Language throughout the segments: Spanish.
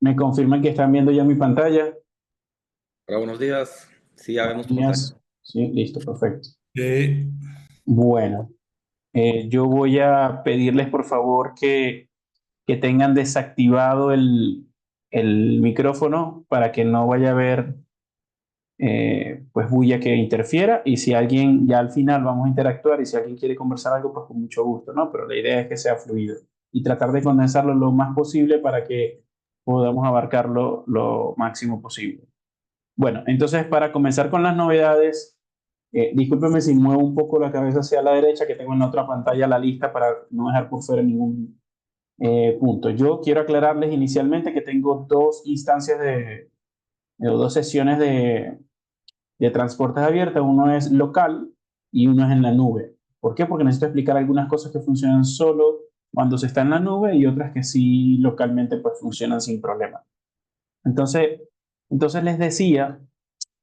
¿Me confirman que están viendo ya mi pantalla? Hola, buenos días. Sí, ya Buenos vemos tu pantalla. días. Sí, listo, perfecto. Sí. Bueno, yo voy a pedirles por favor que tengan desactivado el micrófono para que no vaya a haber pues bulla que interfiera, y si alguien ya al final vamos a interactuar y si alguien quiere conversar algo, pues con mucho gusto, ¿no? Pero la idea es que sea fluido y tratar de condensarlo lo más posible para que podamos abarcarlo lo máximo posible. Bueno, entonces para comenzar con las novedades, discúlpeme si muevo un poco la cabeza hacia la derecha, que tengo en la otra pantalla la lista para no dejar por fuera ningún punto. Yo quiero aclararles inicialmente que tengo dos instancias o dos sesiones de transportes abiertas. Uno es local y uno es en la nube. ¿Por qué? Porque necesito explicar algunas cosas que funcionan solo cuando se está en la nube y otras que sí localmente pues funcionan sin problema. Entonces, entonces les decía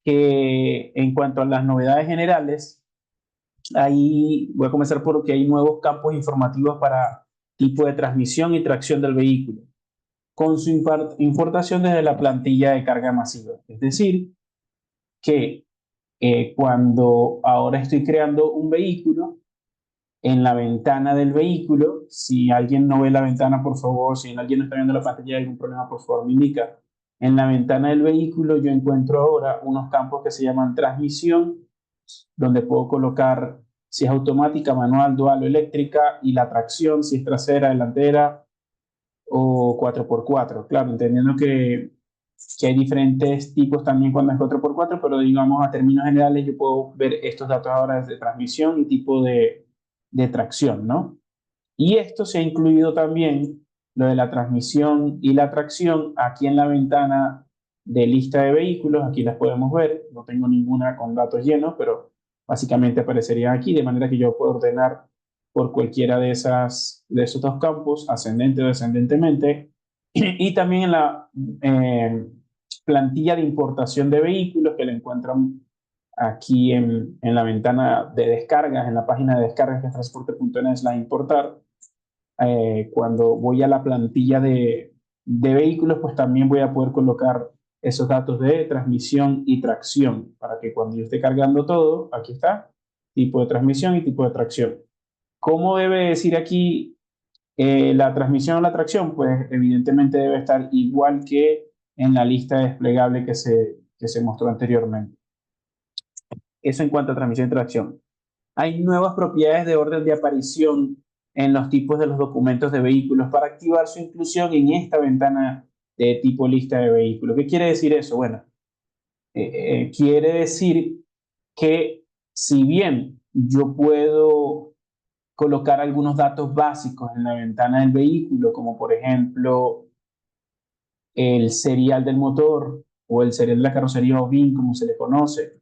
que en cuanto a las novedades generales, ahí voy a comenzar porque hay nuevos campos informativos para tipo de transmisión y tracción del vehículo, con su importación desde la plantilla de carga masiva. Es decir, que cuando ahora estoy creando un vehículo, en la ventana del vehículo, si alguien no ve la ventana, por favor, si alguien no está viendo la pantalla, hay algún problema, por favor, me indica. En la ventana del vehículo yo encuentro ahora unos campos que se llaman transmisión, donde puedo colocar si es automática, manual, dual o eléctrica, y la tracción, si es trasera, delantera o 4x4. Claro, entendiendo que hay diferentes tipos también cuando es 4x4, pero digamos a términos generales yo puedo ver estos datos ahora de transmisión y tipo de tracción, ¿no? Y esto se ha incluido también, lo de la transmisión y la tracción, aquí en la ventana de lista de vehículos. Aquí las podemos ver, no tengo ninguna con datos llenos, pero básicamente aparecerían aquí, de manera que yo puedo ordenar por cualquiera de esos dos campos, ascendente o descendentemente. Y también en la eh, plantilla de importación de vehículos, que la encuentran aquí en la ventana de descargas, en la página de descargas que es transporte.net/importar. Cuando voy a la plantilla de vehículos, pues también voy a poder colocar esos datos de transmisión y tracción para que cuando yo esté cargando todo, aquí está, tipo de transmisión y tipo de tracción. ¿Cómo debe decir aquí la transmisión o la tracción? Pues evidentemente debe estar igual que en la lista desplegable que se mostró anteriormente. Eso en cuanto a transmisión y tracción. Hay nuevas propiedades de orden de aparición en los tipos de los documentos de vehículos para activar su inclusión en esta ventana de tipo lista de vehículos. ¿Qué quiere decir eso? Bueno, quiere decir que si bien yo puedo colocar algunos datos básicos en la ventana del vehículo, como por ejemplo el serial del motor o el serial de la carrocería o BIN, como se le conoce,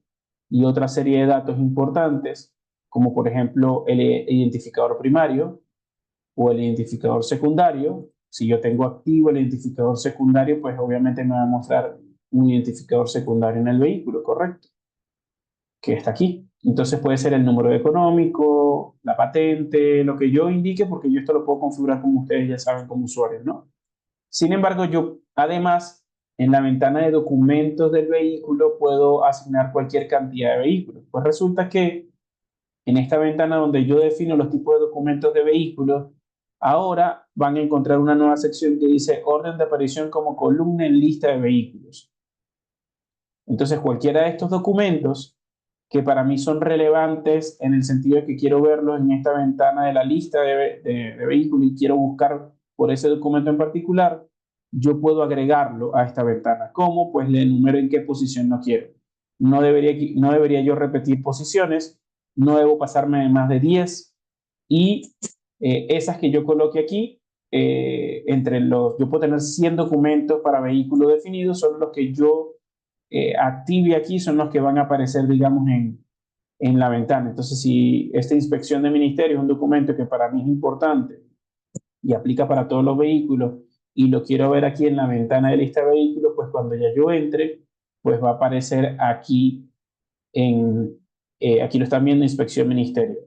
y otra serie de datos importantes, como por ejemplo el identificador primario o el identificador secundario. Si yo tengo activo el identificador secundario, pues obviamente me va a mostrar un identificador secundario en el vehículo, ¿correcto? Que está aquí. Entonces puede ser el número económico, la patente, lo que yo indique, porque yo esto lo puedo configurar como ustedes ya saben como usuarios, ¿no? Sin embargo, yo además en la ventana de documentos del vehículo puedo asignar cualquier cantidad de vehículos. Pues resulta que en esta ventana donde yo defino los tipos de documentos de vehículos, ahora van a encontrar una nueva sección que dice orden de aparición como columna en lista de vehículos. Entonces, cualquiera de estos documentos que para mí son relevantes en el sentido de que quiero verlos en esta ventana de la lista de vehículos y quiero buscar por ese documento en particular, yo puedo agregarlo a esta ventana. ¿Cómo? Pues le enumero en qué posición no quiero. No debería yo repetir posiciones, no debo pasarme de más de 10, y esas que yo coloque aquí, yo puedo tener 100 documentos para vehículos definidos, son los que yo active aquí, son los que van a aparecer, digamos, en la ventana. Entonces, si esta inspección de ministerio es un documento que para mí es importante y aplica para todos los vehículos y lo quiero ver aquí en la ventana de lista de vehículos, pues cuando ya yo entre, pues va a aparecer aquí aquí lo están viendo, inspección ministerio.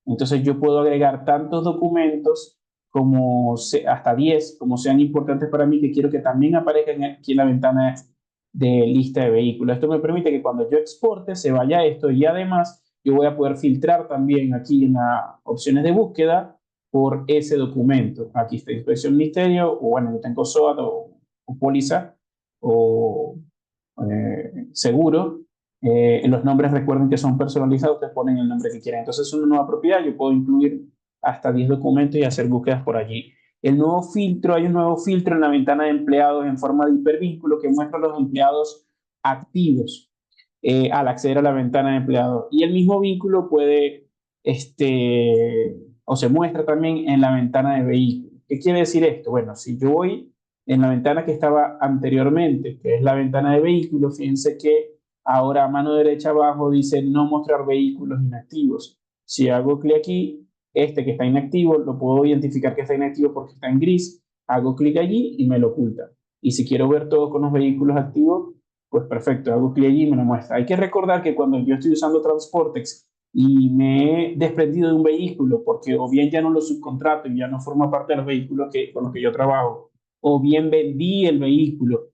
Entonces yo puedo agregar tantos documentos hasta 10, como sean importantes para mí, que quiero que también aparezcan aquí en la ventana de lista de vehículos. Esto me permite que cuando yo exporte se vaya esto y además yo voy a poder filtrar también aquí en las opciones de búsqueda por ese documento. Aquí está Inspección Ministerio, o bueno, yo tengo SOAT o póliza o seguro. Los nombres recuerden que son personalizados, ustedes ponen el nombre que quieran. Entonces, es una nueva propiedad, yo puedo incluir hasta 10 documentos y hacer búsquedas por allí. Hay un nuevo filtro en la ventana de empleados en forma de hipervínculo que muestra a los empleados activos al acceder a la ventana de empleados. Y el mismo vínculo o se muestra también en la ventana de vehículos. ¿Qué quiere decir esto? Bueno, si yo voy en la ventana que estaba anteriormente, que es la ventana de vehículos, fíjense que ahora a mano derecha abajo dice no mostrar vehículos inactivos. Si hago clic aquí, este que está inactivo, lo puedo identificar que está inactivo porque está en gris, hago clic allí y me lo oculta. Y si quiero ver todo con los vehículos activos, pues perfecto, hago clic allí y me lo muestra. Hay que recordar que cuando yo estoy usando Transportex y me he desprendido de un vehículo porque o bien ya no lo subcontrato y ya no forma parte de los vehículos con los que yo trabajo, o bien vendí el vehículo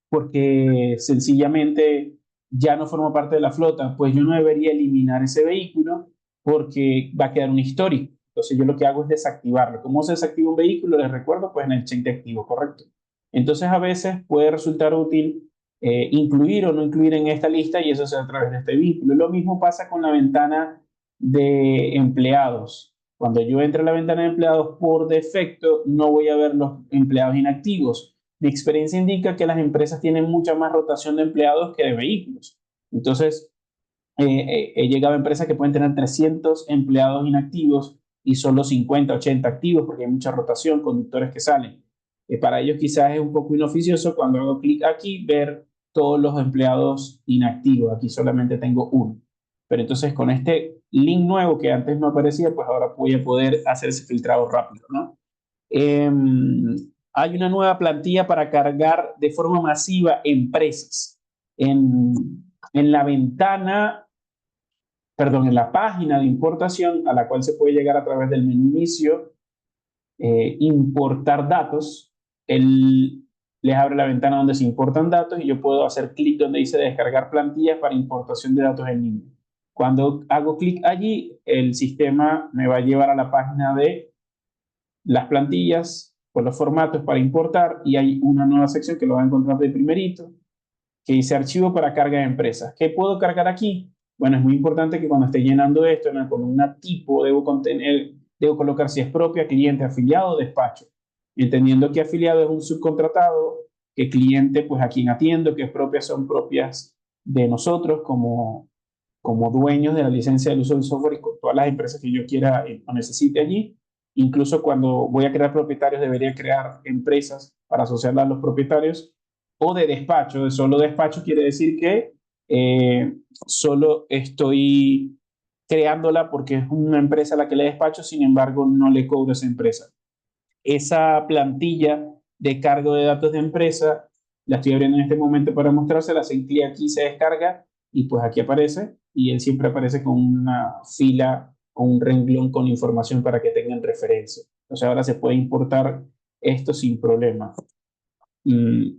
porque sencillamente ya no forma parte de la flota, pues yo no debería eliminar ese vehículo porque va a quedar un histórico. Entonces yo lo que hago es desactivarlo. ¿Cómo se desactiva un vehículo? Les recuerdo, pues en el check de activo, correcto. Entonces a veces puede resultar útil incluir o no incluir en esta lista y eso se hace a través de este vehículo. Lo mismo pasa con la ventana de empleados. Cuando yo entre a la ventana de empleados, por defecto no voy a ver los empleados inactivos. Mi experiencia indica que las empresas tienen mucha más rotación de empleados que de vehículos. Entonces, he llegado a empresas que pueden tener 300 empleados inactivos y solo 50, 80 activos porque hay mucha rotación, conductores que salen. Para ellos quizás es un poco inoficioso cuando hago clic aquí ver todos los empleados inactivos. Aquí solamente tengo uno. Pero entonces con este link nuevo que antes no aparecía, pues ahora voy a poder hacer ese filtrado rápido, ¿no? Eh, Hay una nueva plantilla para cargar de forma masiva empresas. En, en la ventana, perdón, en la página de importación a la cual se puede llegar a través del menú inicio, importar datos, él les abre la ventana donde se importan datos y yo puedo hacer clic donde dice descargar plantillas para importación de datos en línea. Cuando hago clic allí, el sistema me va a llevar a la página de las plantillas con los formatos para importar y hay una nueva sección que lo va a encontrar de primerito que dice archivo para carga de empresas. ¿Qué puedo cargar aquí? Bueno, es muy importante que cuando esté llenando esto en la columna tipo debo colocar si es propia, cliente, afiliado o despacho, entendiendo que afiliado es un subcontratado, que cliente pues a quien atiendo, que propias son propias de nosotros como dueños de la licencia del uso del software y con todas las empresas que yo quiera o necesite allí. Incluso cuando voy a crear propietarios, debería crear empresas para asociarlas a los propietarios o de despacho. De solo despacho quiere decir que solo estoy creándola porque es una empresa a la que le despacho, sin embargo, no le cobro a esa empresa. Esa plantilla de cargo de datos de empresa la estoy abriendo en este momento para mostrársela. Se clic aquí, se descarga y pues aquí aparece y él siempre aparece con una fila o un renglón con información para que tengan referencia. Entonces ahora se puede importar esto sin problema.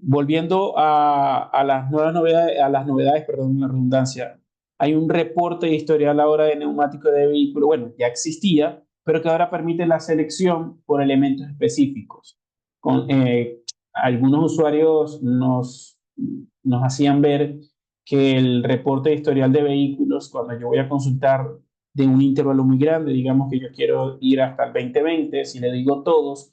Volviendo a las nuevas novedades, perdón, la redundancia, hay un reporte de historial ahora de neumático de vehículo, bueno, ya existía, pero que ahora permite la selección por elementos específicos. Algunos usuarios nos hacían ver que el reporte de historial de vehículos, cuando yo voy a consultar de un intervalo muy grande, digamos que yo quiero ir hasta el 2020, si le digo todos,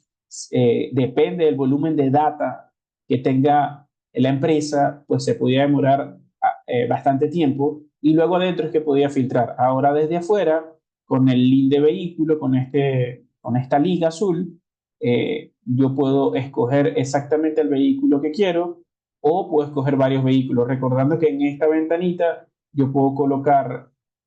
depende del volumen de data que tenga la empresa, pues se podía demorar bastante tiempo y luego adentro es que podía filtrar. Ahora desde afuera, con el link de vehículo, con esta liga azul, yo puedo escoger exactamente el vehículo que quiero o puedo escoger varios vehículos, recordando que en esta ventanita yo puedo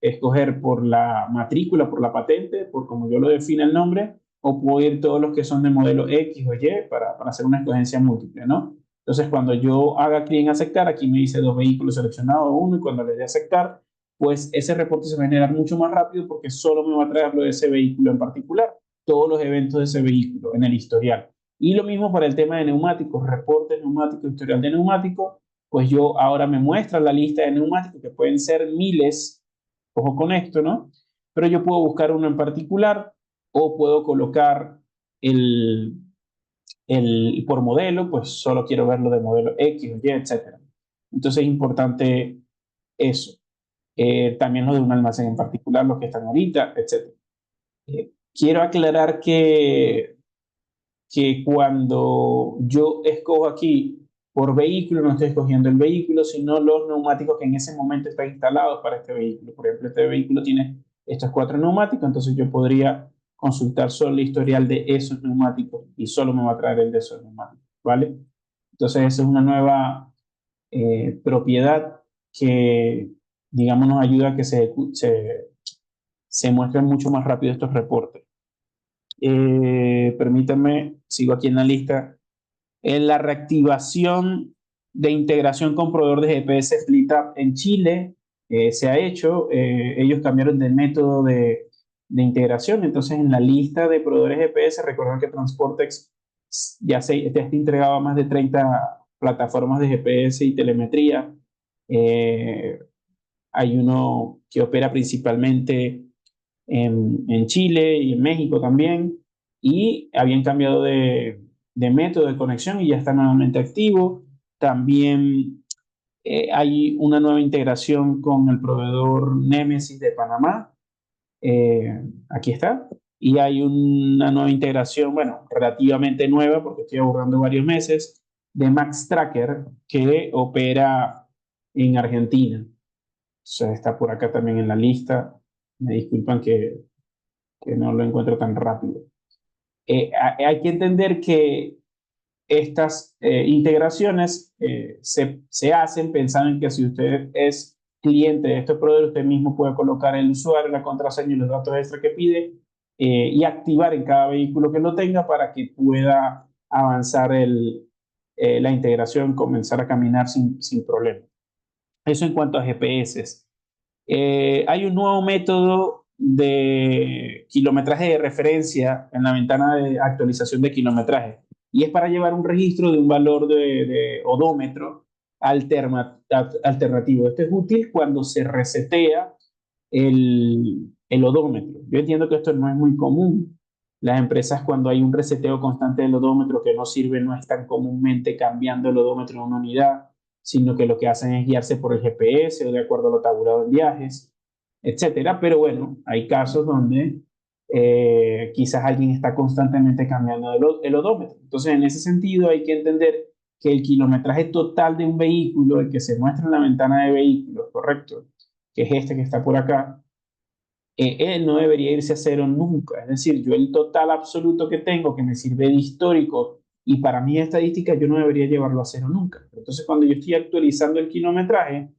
escoger por la matrícula, por la patente, por como yo lo define el nombre, o puedo ir todos los que son de modelo X o Y para hacer una escogencia múltiple, ¿no? Entonces, cuando yo haga clic en aceptar, aquí me dice dos vehículos seleccionados, uno, y cuando le dé a aceptar, pues ese reporte se va a generar mucho más rápido porque solo me va a traer lo de ese vehículo en particular. todos los eventos de ese vehículo en el historial. Y lo mismo para el tema de neumáticos, reporte neumático, historial de neumático, pues yo ahora me muestra la lista de neumáticos, que pueden ser miles, ojo con esto, ¿no? Pero yo puedo buscar uno en particular o puedo colocar el, por modelo, pues solo quiero verlo de modelo X o Y, etcétera. Entonces es importante eso. También lo de un almacén en particular, los que están ahorita, etcétera. Quiero aclarar que cuando yo escojo aquí por vehículo, no estoy escogiendo el vehículo, sino los neumáticos que en ese momento están instalados para este vehículo. Por ejemplo, este vehículo tiene estos 4 neumáticos, entonces yo podría consultar solo el historial de esos neumáticos y solo me va a traer el de esos neumáticos, ¿vale? Entonces, esa es una nueva propiedad que, digamos, nos ayuda a que se muestren mucho más rápido estos reportes. Permítanme, sigo aquí en la lista. En la reactivación de integración con proveedor de GPS FleetUp en Chile se ha hecho. Ellos cambiaron de método de integración. Entonces, en la lista de proveedores GPS, recuerden que Transportex ya está entregado a más de 30 plataformas de GPS y telemetría. Eh, Hay uno que opera principalmente en Chile y en México también, y habían cambiado de método de conexión y ya está nuevamente activo. También hay una nueva integración con el proveedor Nemesis de Panamá. Aquí está. Y hay una nueva integración, bueno, relativamente nueva, porque estoy abordando varios meses, de Max Tracker, que opera en Argentina. O sea, está por acá también en la lista. Me disculpan que no lo encuentro tan rápido. Hay que entender que estas integraciones se hacen pensando en que si usted es cliente de estos proveedores, usted mismo puede colocar el usuario, la contraseña y los datos extra que pide y activar en cada vehículo que lo tenga para que pueda avanzar la integración, comenzar a caminar sin problema. Eso en cuanto a GPS. Hay un nuevo método de kilometraje de referencia en la ventana de actualización de kilometraje y es para llevar un registro de un valor de odómetro alternativo. Esto es útil cuando se resetea el odómetro. Yo entiendo que esto no es muy común. Las empresas, cuando hay un reseteo constante del odómetro que no sirve, no están comúnmente cambiando el odómetro en una unidad, sino que lo que hacen es guiarse por el GPS o de acuerdo a lo tabulado en viajes, etcétera. Pero bueno, hay casos donde quizás alguien está constantemente cambiando el odómetro. Entonces, en ese sentido, hay que entender que el kilometraje total de un vehículo, el que se muestra en la ventana de vehículos, correcto, que es este que está por acá, él no debería irse a cero nunca. Es decir, yo el total absoluto que tengo, que me sirve de histórico y para mi estadística, yo no debería llevarlo a cero nunca. Entonces, cuando yo estoy actualizando el kilometraje,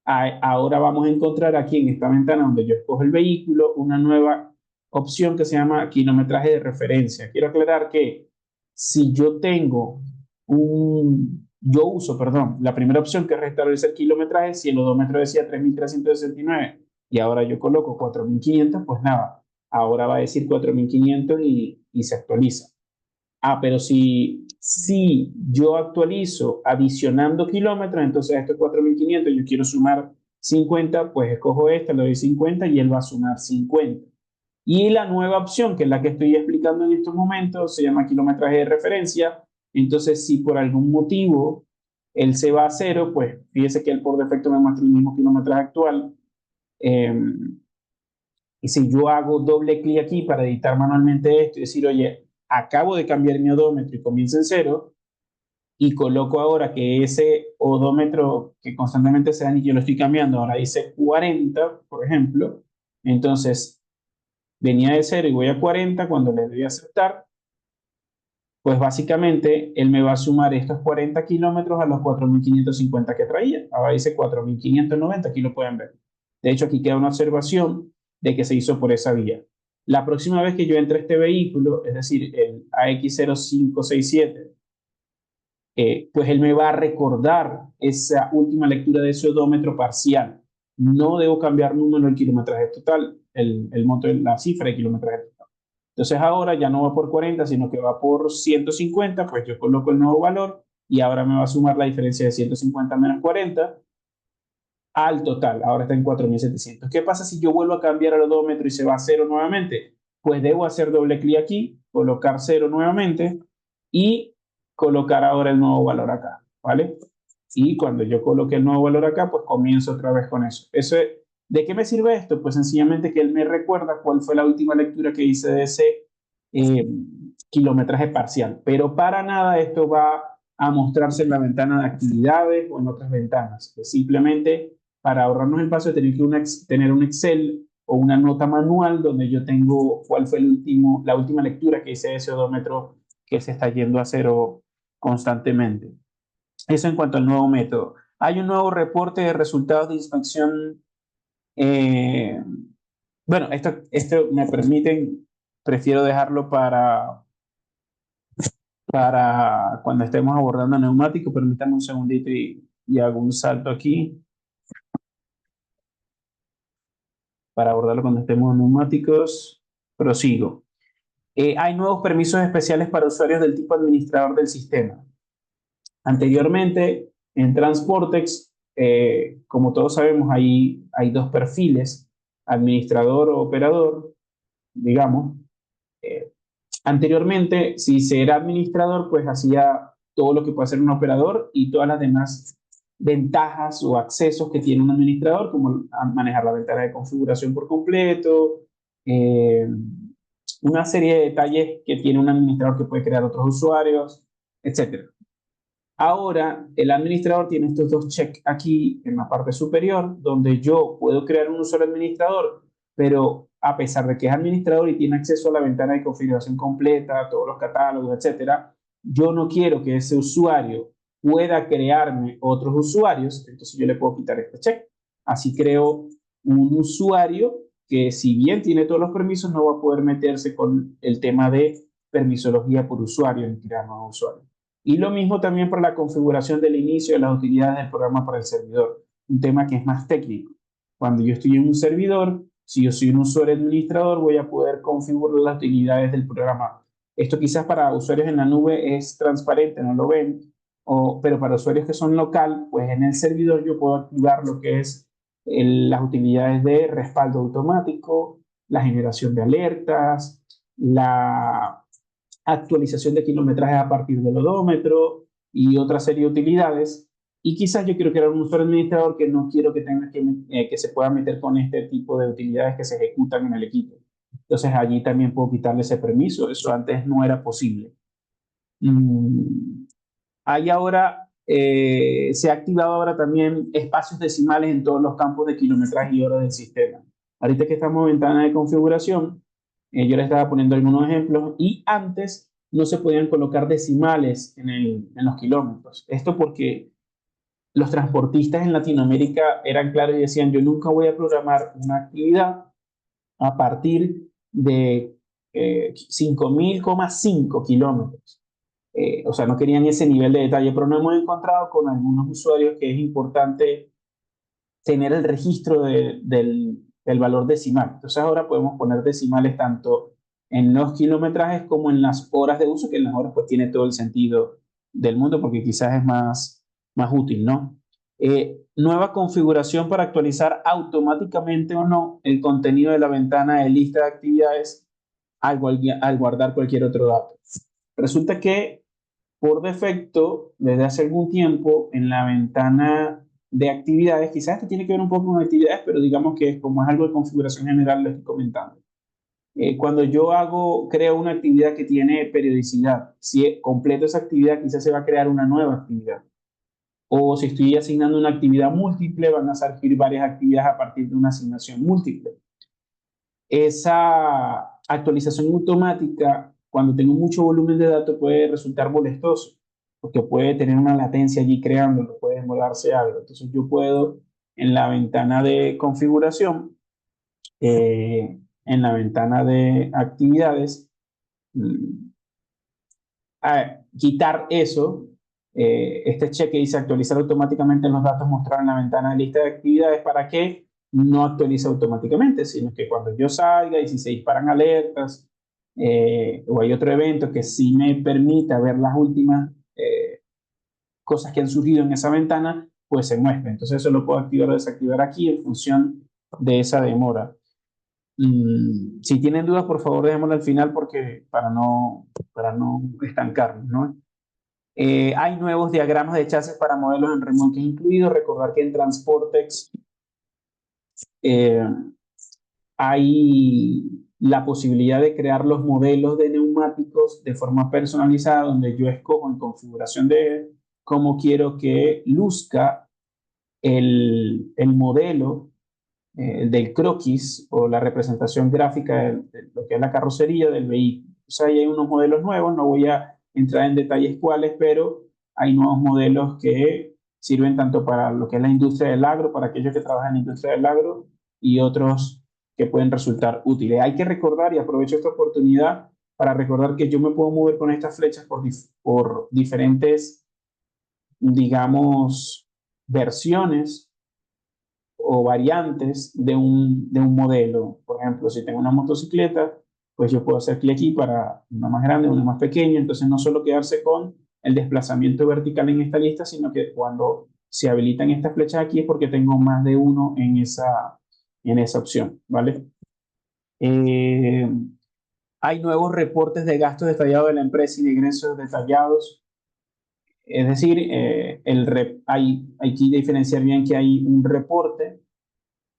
ahora vamos a encontrar aquí en esta ventana donde yo escojo el vehículo una nueva opción que se llama kilometraje de referencia. Quiero aclarar que si yo tengo yo uso, perdón, la primera opción que es restablecer kilometraje, si el odómetro decía 3.369 y ahora yo coloco 4.500, pues nada, ahora va a decir 4.500 y se actualiza. Pero si yo actualizo adicionando kilómetros, entonces a estos 4.500 yo quiero sumar 50, pues escojo esta, le doy 50 y él va a sumar 50. Y la nueva opción, que es la que estoy explicando en estos momentos, se llama kilometraje de referencia. Entonces, si por algún motivo él se va a cero, pues fíjese que él por defecto me muestra el mismo kilometraje actual. Eh, y si yo hago doble clic aquí para editar manualmente esto y decir, oye, acabo de cambiar mi odómetro y comienza en cero, y coloco ahora que ese odómetro que constantemente se da y yo lo estoy cambiando, ahora dice 40, por ejemplo, entonces venía de cero y voy a 40, cuando le doy a aceptar, pues básicamente él me va a sumar estos 40 kilómetros a los 4.550 que traía. Ahora dice 4.590, aquí lo pueden ver. De hecho, aquí queda una observación de que se hizo por esa vía. La próxima vez que yo entre a este vehículo, es decir, el AX0567, pues él me va a recordar esa última lectura de ese odómetro parcial. No debo cambiar número el kilometraje total, el monto, la cifra de kilometraje total. Entonces ahora ya no va por 40, sino que va por 150, pues yo coloco el nuevo valor y ahora me va a sumar la diferencia de 150 menos 40 al total. Ahora está en 4.700. ¿Qué pasa si yo vuelvo a cambiar el odómetro y se va a cero nuevamente? Pues debo hacer doble clic aquí, colocar cero nuevamente y colocar ahora el nuevo valor acá, ¿vale? Y cuando yo coloque el nuevo valor acá, pues comienzo otra vez con eso. ¿De qué me sirve esto? Pues sencillamente que él me recuerda cuál fue la última lectura que hice de ese eh, kilometraje parcial. Pero para nada esto va a mostrarse en la ventana de actividades o en otras ventanas. Simplemente para ahorrarnos el paso de tener que tener un Excel o una nota manual donde yo tengo cuál fue la última lectura que hice de ese odómetro que se está yendo a cero constantemente. Eso en cuanto al nuevo método. Hay un nuevo reporte de resultados de inspección. eh, bueno, esto me permiten, prefiero dejarlo para cuando estemos abordando neumáticos. Permítanme un segundito y hago un salto aquí para abordarlo cuando estemos en neumáticos. Prosigo. Hay nuevos permisos especiales para usuarios del tipo administrador del sistema. Anteriormente, en Transportex, como todos sabemos, hay dos perfiles, administrador o operador, digamos. Eh, Anteriormente, si se era administrador, pues hacía todo lo que puede hacer un operador y todas las demás ventajas o accesos que tiene un administrador, como manejar la ventana de configuración por completo, eh, una serie de detalles que tiene un administrador que puede crear otros usuarios, etcétera. Ahora, el administrador tiene estos dos checks aquí en la parte superior, donde yo puedo crear un usuario administrador, pero a pesar de que es administrador y tiene acceso a la ventana de configuración completa, a todos los catálogos, etcétera, yo no quiero que ese usuario pueda crearme otros usuarios, entonces yo le puedo quitar este check. Así creo un usuario que, si bien tiene todos los permisos, no va a poder meterse con el tema de permisología por usuario ni crear nuevos usuarios. Y lo mismo también para la configuración del inicio de las utilidades del programa para el servidor, un tema que es más técnico. Cuando yo estoy en un servidor, si yo soy un usuario administrador, voy a poder configurar las utilidades del programa. Esto quizás para usuarios en la nube es transparente, no lo ven, pero para usuarios que son local, pues en el servidor yo puedo activar lo que es las utilidades de respaldo automático, la generación de alertas, la actualización de kilometrajes a partir del odómetro y otra serie de utilidades. Y quizás yo quiero crear un usuario administrador que no quiero que tenga que se pueda meter con este tipo de utilidades que se ejecutan en el equipo. Entonces allí también puedo quitarle ese permiso. Eso antes no era posible. Hay ahora, se ha activado ahora también espacios decimales en todos los campos de kilometraje y horas del sistema. Ahorita que estamos en ventana de configuración, yo les estaba poniendo algunos ejemplos y antes no se podían colocar decimales en los kilómetros. Esto porque los transportistas en Latinoamérica eran claros y decían, yo nunca voy a programar una actividad a partir de 5.000,5 kilómetros. O sea, no querían ese nivel de detalle, pero nos hemos encontrado con algunos usuarios que es importante tener el registro del valor decimal. Entonces ahora podemos poner decimales tanto en los kilometrajes como en las horas de uso, que en las horas pues tiene todo el sentido del mundo porque quizás es más útil, ¿no? Nueva configuración para actualizar automáticamente o no el contenido de la ventana de lista de actividades al guardar cualquier otro dato. Resulta que por defecto, desde hace algún tiempo, en la ventana de actividades, quizás esto tiene que ver un poco con actividades, pero digamos que como es algo de configuración general, lo estoy comentando. Cuando yo creo una actividad que tiene periodicidad, si completo esa actividad, quizás se va a crear una nueva actividad. O si estoy asignando una actividad múltiple, van a surgir varias actividades a partir de una asignación múltiple. Esa actualización automática, cuando tengo mucho volumen de datos, puede resultar molestoso, porque puede tener una latencia allí creándolo, puede demorarse algo. Entonces yo puedo, en la ventana de configuración, en la ventana de actividades, mm, quitar eso, este check que dice actualizar automáticamente los datos mostrados en la ventana de lista de actividades, para que no actualice automáticamente, sino que cuando yo salga y si se disparan alertas, o hay otro evento que sí me permita ver las últimas cosas que han surgido en esa ventana, pues se muestra. Entonces eso lo puedo activar o desactivar aquí en función de esa demora. Si tienen dudas, por favor, dejémoslo al final porque para no estancarnos, ¿no? Hay nuevos diagramas de chasis para modelos en remolques incluidos. Recordar que en Transportex eh, hay la posibilidad de crear los modelos de neumáticos de forma personalizada, donde yo escojo en configuración de cómo quiero que luzca el modelo del croquis o la representación gráfica de lo que es la carrocería del vehículo. O sea, ahí hay unos modelos nuevos, no voy a entrar en detalles cuáles, pero hay nuevos modelos que sirven tanto para lo que es la industria del agro, para aquellos que trabajan en la industria del agro, y otros que pueden resultar útiles. Hay que recordar, y aprovecho esta oportunidad para recordar que yo me puedo mover con estas flechas por diferentes, digamos, versiones o variantes de un modelo. Por ejemplo, si tengo una motocicleta, pues yo puedo hacer clic aquí para una más grande, una más pequeña. Entonces, no solo quedarse con el desplazamiento vertical en esta lista, sino que cuando se habilitan estas flechas aquí es porque tengo más de uno en esa opción, ¿vale? Eh, hay nuevos reportes de gastos detallados de la empresa y de ingresos detallados. Es decir, hay que diferenciar bien que hay un reporte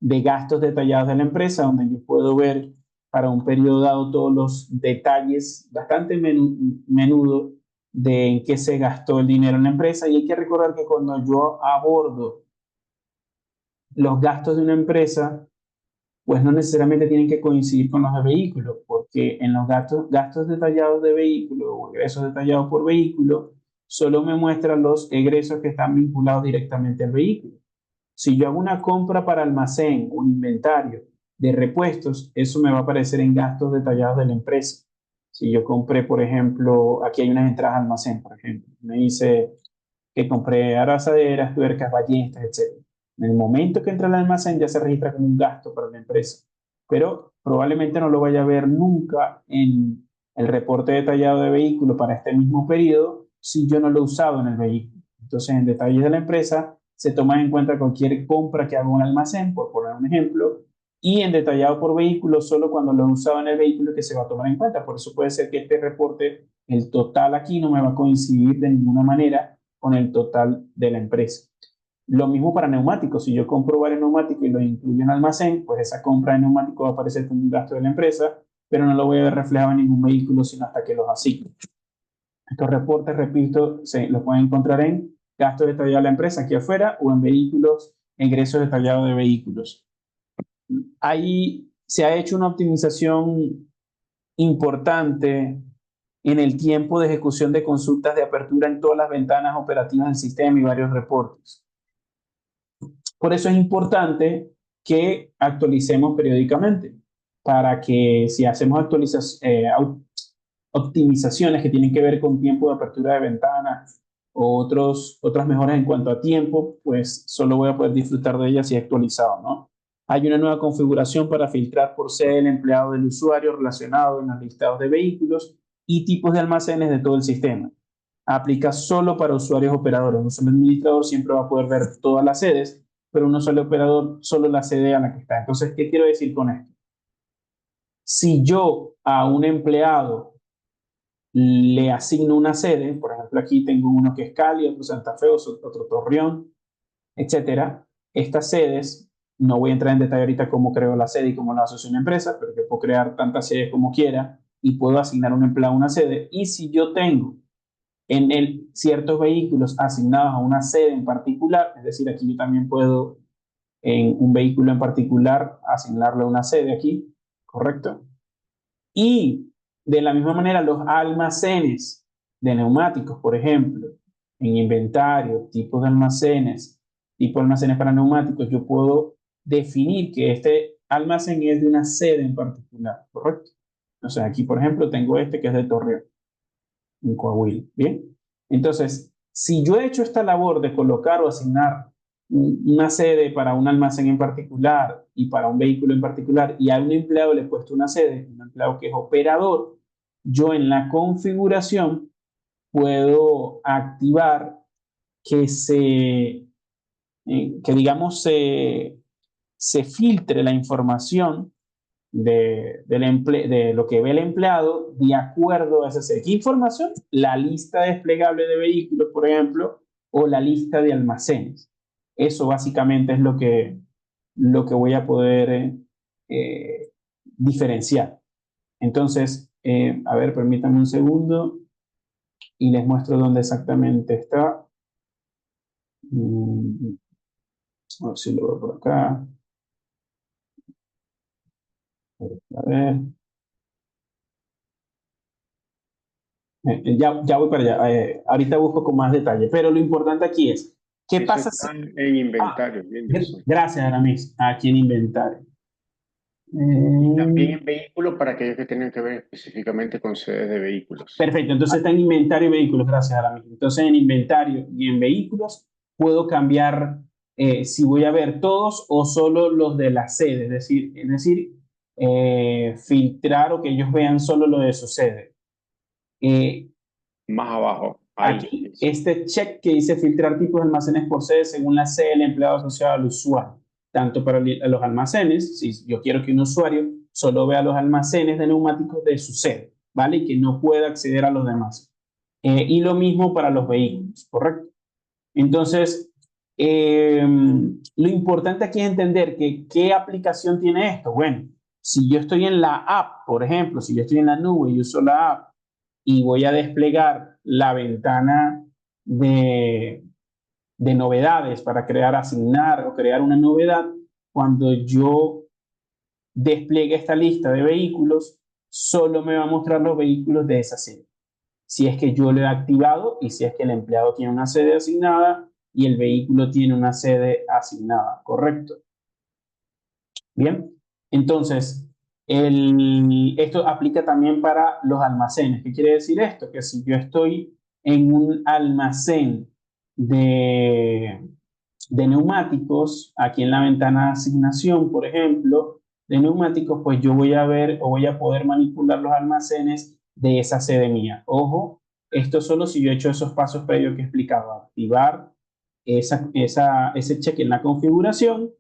de gastos detallados de la empresa, donde yo puedo ver para un periodo dado todos los detalles bastante menudo de en qué se gastó el dinero en la empresa. Y hay que recordar que cuando yo abordo los gastos de una empresa, pues no necesariamente tienen que coincidir con los de vehículos, porque en los gastos detallados de vehículo o egresos detallados por vehículo, solo me muestran los egresos que están vinculados directamente al vehículo. Si yo hago una compra para almacén, un inventario de repuestos, eso me va a aparecer en gastos detallados de la empresa. Si yo compré, por ejemplo, aquí hay unas entradas de almacén, por ejemplo, me dice que compré abrazaderas, tuercas, ballestas, etc. En el momento que entra al almacén ya se registra como un gasto para la empresa, pero probablemente no lo vaya a ver nunca en el reporte detallado de vehículo para este mismo periodo si yo no lo he usado en el vehículo. Entonces, en detalles de la empresa se toma en cuenta cualquier compra que haga un almacén, por poner un ejemplo, y en detallado por vehículo solo cuando lo he usado en el vehículo que se va a tomar en cuenta. Por eso puede ser que este reporte, el total aquí no me va a coincidir de ninguna manera con el total de la empresa. Lo mismo para neumáticos. Si yo compro varios neumáticos y los incluyo en almacén, pues esa compra de neumáticos va a aparecer como un gasto de la empresa, pero no lo voy a ver reflejado en ningún vehículo, sino hasta que los asigno. Estos reportes, repito, se los pueden encontrar en gastos detallados de la empresa aquí afuera o en vehículos, ingresos detallados de vehículos. Ahí se ha hecho una optimización importante en el tiempo de ejecución de consultas de apertura en todas las ventanas operativas del sistema y varios reportes. Por eso es importante que actualicemos periódicamente para que si hacemos optimizaciones que tienen que ver con tiempo de apertura de ventanas o otras mejoras en cuanto a tiempo, pues solo voy a poder disfrutar de ellas si es actualizado, ¿no? Hay una nueva configuración para filtrar por sede el empleado del usuario relacionado en los listados de vehículos y tipos de almacenes de todo el sistema. Aplica solo para usuarios operadores. Un solo administrador siempre va a poder ver todas las sedes, pero un solo operador solo la sede a la que está. Entonces, ¿qué quiero decir con esto? Si yo a un empleado le asigno una sede, por ejemplo, aquí tengo uno que es Cali, otro Santa Fe, otro Torreón, etcétera. Estas sedes, no voy a entrar en detalle ahorita cómo creo la sede y cómo la asocio a una empresa, pero yo puedo crear tantas sedes como quiera y puedo asignar a un empleado una sede. Y si yo tengo ciertos vehículos asignados a una sede en particular, es decir, aquí yo también puedo en un vehículo en particular asignarle una sede aquí, ¿correcto? Y de la misma manera, los almacenes de neumáticos, por ejemplo, en inventario, tipos de almacenes, tipo de almacenes para neumáticos, yo puedo definir que este almacén es de una sede en particular, ¿correcto? O sea, aquí, por ejemplo, tengo este que es de Torreón, en Coahuila, ¿bien? Entonces, si yo he hecho esta labor de colocar o asignar una sede para un almacén en particular y para un vehículo en particular, y a un empleado le he puesto una sede, un empleado que es operador, yo en la configuración puedo activar que que digamos, se filtre la información de lo que ve el empleado de acuerdo a esa serie. ¿Qué información? La lista desplegable de vehículos, por ejemplo, o la lista de almacenes. Eso básicamente es lo que voy a poder diferenciar. Entonces, a ver, permítanme un segundo y les muestro dónde exactamente está. A ver si lo veo por acá. A ver. Ya voy para allá. Ahorita busco con más detalle. Pero lo importante aquí es, ¿qué Eso pasa si... está en Ah, inventario, Henderson. gracias, Aramis. Aquí en inventario. Y también Eh, en vehículos para aquellos que tienen que ver específicamente con sedes de vehículos. perfecto. Entonces está en inventario y vehículos. Gracias, Aramis. Entonces en inventario y en vehículos puedo cambiar si voy a ver todos o solo los de la sede. Es decir, filtrar o que ellos vean solo lo de su sede. Eh, Más abajo, ahí. Aquí, este check que dice filtrar tipos de almacenes por sede según la sede del empleado asociado al usuario, tanto para los almacenes, si yo quiero que un usuario solo vea los almacenes de neumáticos de su sede, ¿vale? Y que no pueda acceder a los demás. Y lo mismo para los vehículos, ¿correcto? Entonces, lo importante aquí es entender que qué aplicación tiene esto. Bueno, si yo estoy en la app, por ejemplo, si yo estoy en la nube y uso la app y voy a desplegar la ventana de, de novedades para crear, asignar o crear una novedad, cuando yo despliegue esta lista de vehículos, solo me va a mostrar los vehículos de esa serie si es que yo lo he activado y si es que el empleado tiene una sede asignada y el vehículo tiene una sede asignada, ¿correcto? Bien, entonces, esto aplica también para los almacenes. ¿Qué quiere decir esto? Que si yo estoy en un almacén de, de neumáticos, aquí en la ventana de asignación, por ejemplo, de neumáticos, pues yo voy a ver o voy a poder manipular los almacenes de esa sede mía. Ojo, esto solo si yo he hecho esos pasos previos que he explicado, activar ese check en la configuración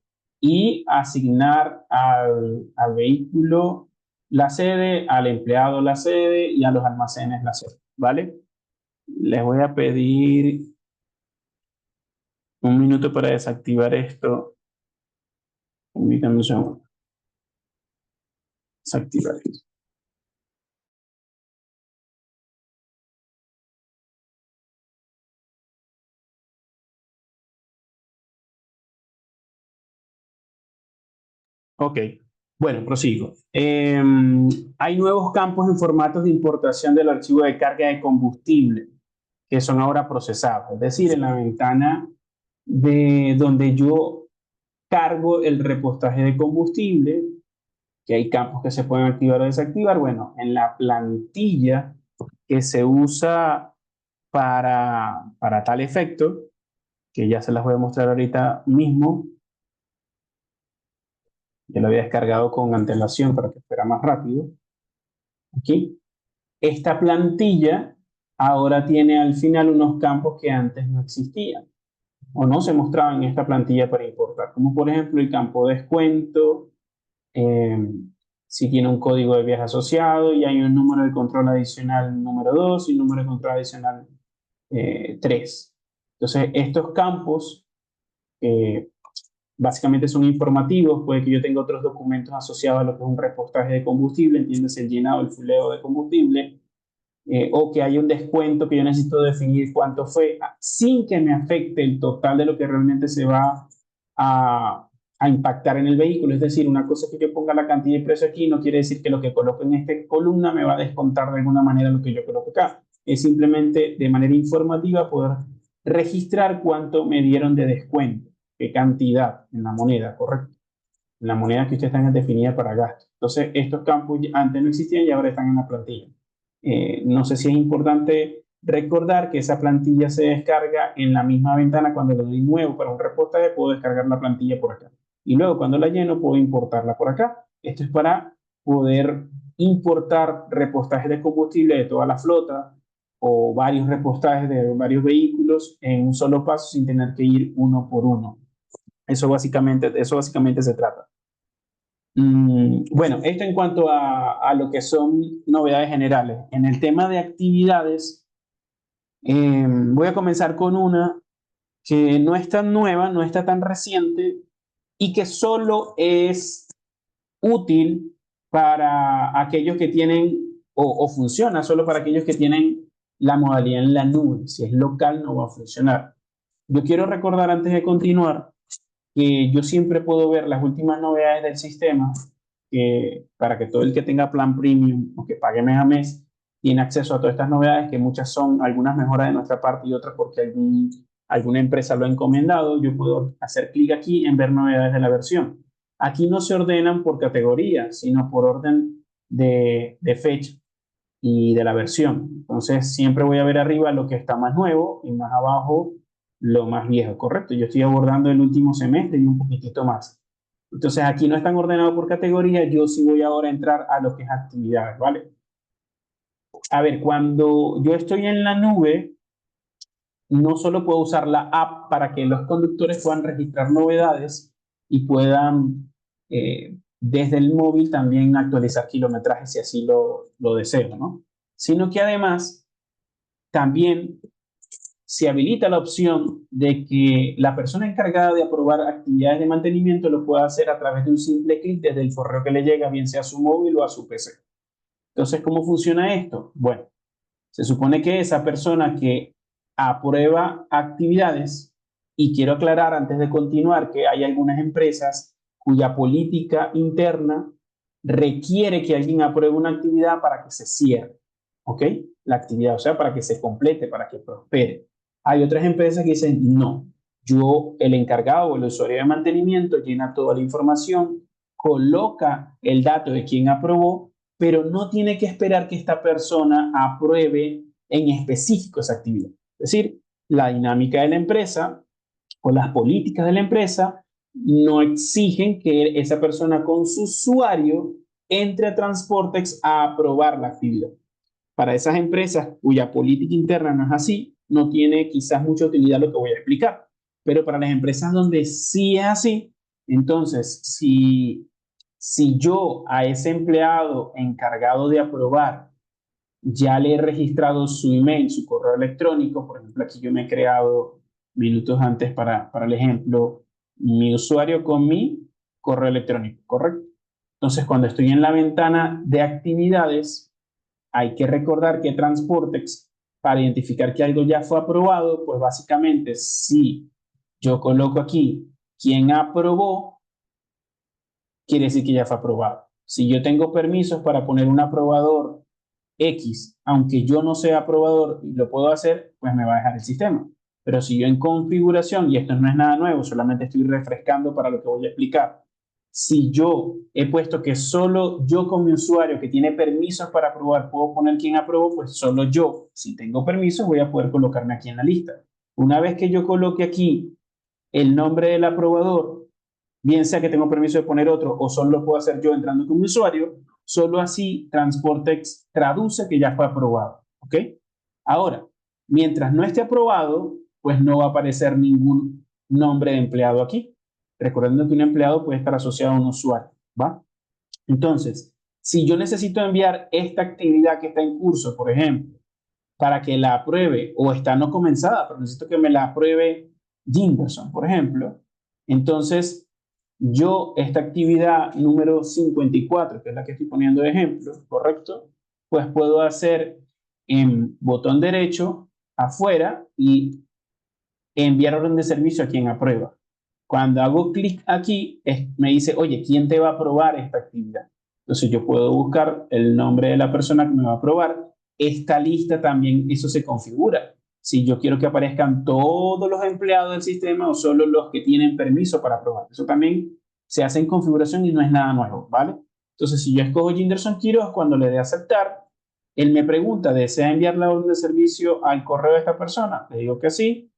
y asignar al vehículo la sede, al empleado la sede y a los almacenes la sede, ¿vale? Les voy a pedir un minuto para desactivar esto. Permítanme un segundo. Desactivar esto. Ok, bueno, prosigo. Hay nuevos campos en formatos de importación del archivo de carga de combustible que son ahora procesados. Es decir, en la ventana de donde yo cargo el repostaje de combustible, que hay campos que se pueden activar o desactivar. Bueno, en la plantilla que se usa para tal efecto, que ya se las voy a mostrar ahorita mismo, ya lo había descargado con antelación para que fuera más rápido. Aquí, esta plantilla ahora tiene al final unos campos que antes no existían o no se mostraban en esta plantilla para importar, como por ejemplo el campo descuento, eh, si tiene un código de viaje asociado y hay un número de control adicional número 2 y un número de control adicional 3. Entonces, estos campos básicamente son informativos, puede que yo tenga otros documentos asociados a lo que es un repostaje de combustible, entiéndase el llenado, el fuleo de combustible, o que haya un descuento que yo necesito definir cuánto fue, sin que me afecte el total de lo que realmente se va a impactar en el vehículo. Es decir, una cosa es que yo ponga la cantidad de precio aquí, no quiere decir que lo que coloco en esta columna me va a descontar de alguna manera lo que yo coloco acá. Es simplemente de manera informativa poder registrar cuánto me dieron de descuento, qué cantidad en la moneda, ¿correcto? En la moneda que ustedes tengan definida para gasto. Entonces, estos campos antes no existían y ahora están en la plantilla. No sé si es importante recordar que esa plantilla se descarga en la misma ventana cuando le doy nuevo para un repostaje, puedo descargar la plantilla por acá. Y luego cuando la lleno puedo importarla por acá. Esto es para poder importar repostajes de combustible de toda la flota o varios repostajes de varios vehículos en un solo paso sin tener que ir uno por uno. Eso básicamente se trata. Bueno, esto en cuanto a lo que son novedades generales. En el tema de actividades, voy a comenzar con una que no es tan nueva, no está tan reciente y que solo es útil para aquellos que tienen o funciona solo para aquellos que tienen la modalidad en la nube. Si es local, no va a funcionar. Yo quiero recordar antes de continuar que yo siempre puedo ver las últimas novedades del sistema para que todo el que tenga plan premium o que pague mes a mes tiene acceso a todas estas novedades, que muchas son algunas mejoras de nuestra parte y otras porque alguna empresa lo ha encomendado. Yo puedo hacer clic aquí en ver novedades de la versión. Aquí no se ordenan por categoría, sino por orden de fecha y de la versión. Entonces, siempre voy a ver arriba lo que está más nuevo y más abajo lo más viejo, ¿correcto? Yo estoy abordando el último semestre y un poquitito más. Entonces, aquí no están ordenados por categoría, yo sí voy ahora a entrar a lo que es actividades, ¿vale? A ver, cuando yo estoy en la nube, no solo puedo usar la app para que los conductores puedan registrar novedades y puedan desde el móvil también actualizar kilometraje si así lo deseo, ¿no? Sino que además también se habilita la opción de que la persona encargada de aprobar actividades de mantenimiento lo pueda hacer a través de un simple clic desde el correo que le llega, bien sea a su móvil o a su PC. Entonces, ¿cómo funciona esto? Bueno, se supone que esa persona que aprueba actividades, y quiero aclarar antes de continuar que hay algunas empresas cuya política interna requiere que alguien apruebe una actividad para que se cierre, ¿ok? La actividad, o sea, para que se complete, para que prospere. Hay otras empresas que dicen, no, yo, el encargado o el usuario de mantenimiento, llena toda la información, coloca el dato de quien aprobó, pero no tiene que esperar que esta persona apruebe en específico esa actividad. Es decir, la dinámica de la empresa o las políticas de la empresa no exigen que esa persona con su usuario entre a Transportex a aprobar la actividad. Para esas empresas cuya política interna no es así, no tiene quizás mucha utilidad lo que voy a explicar. Pero para las empresas donde sí es así, entonces, si yo a ese empleado encargado de aprobar ya le he registrado su email, su correo electrónico, por ejemplo, aquí yo me he creado minutos antes para el ejemplo, mi usuario con mi correo electrónico, ¿correcto? Entonces, cuando estoy en la ventana de actividades, hay que recordar que Transportex, para identificar que algo ya fue aprobado, pues básicamente si yo coloco aquí quién aprobó, quiere decir que ya fue aprobado. Si yo tengo permisos para poner un aprobador X, aunque yo no sea aprobador y lo puedo hacer, pues me va a dejar el sistema. Pero si yo en configuración, y esto no es nada nuevo, solamente estoy refrescando para lo que voy a explicar, si yo he puesto que solo yo con mi usuario que tiene permisos para aprobar puedo poner quién aprobó, pues solo yo, si tengo permisos, voy a poder colocarme aquí en la lista. Una vez que yo coloque aquí el nombre del aprobador, bien sea que tengo permiso de poner otro o solo lo puedo hacer yo entrando con mi usuario, solo así Transportex traduce que ya fue aprobado. ¿Ok? Ahora, mientras no esté aprobado, pues no va a aparecer ningún nombre de empleado aquí. Recordando que un empleado puede estar asociado a un usuario. ¿Va? Entonces, si yo necesito enviar esta actividad que está en curso, por ejemplo, para que la apruebe o está no comenzada, pero necesito que me la apruebe Jinderson, por ejemplo, entonces yo esta actividad número 54, que es la que estoy poniendo de ejemplo, ¿correcto? Pues puedo hacer en botón derecho afuera y enviar orden de servicio a quien aprueba. Cuando hago clic aquí, me dice, oye, ¿quién te va a aprobar esta actividad? Entonces yo puedo buscar el nombre de la persona que me va a aprobar. Esta lista también, eso se configura. Si yo quiero que aparezcan todos los empleados del sistema o solo los que tienen permiso para aprobar. Eso también se hace en configuración y no es nada nuevo, ¿vale? Entonces, si yo escojo Jinderson Quiroz, cuando le dé a aceptar, él me pregunta, ¿desea enviar la orden de servicio al correo de esta persona? Le digo que sí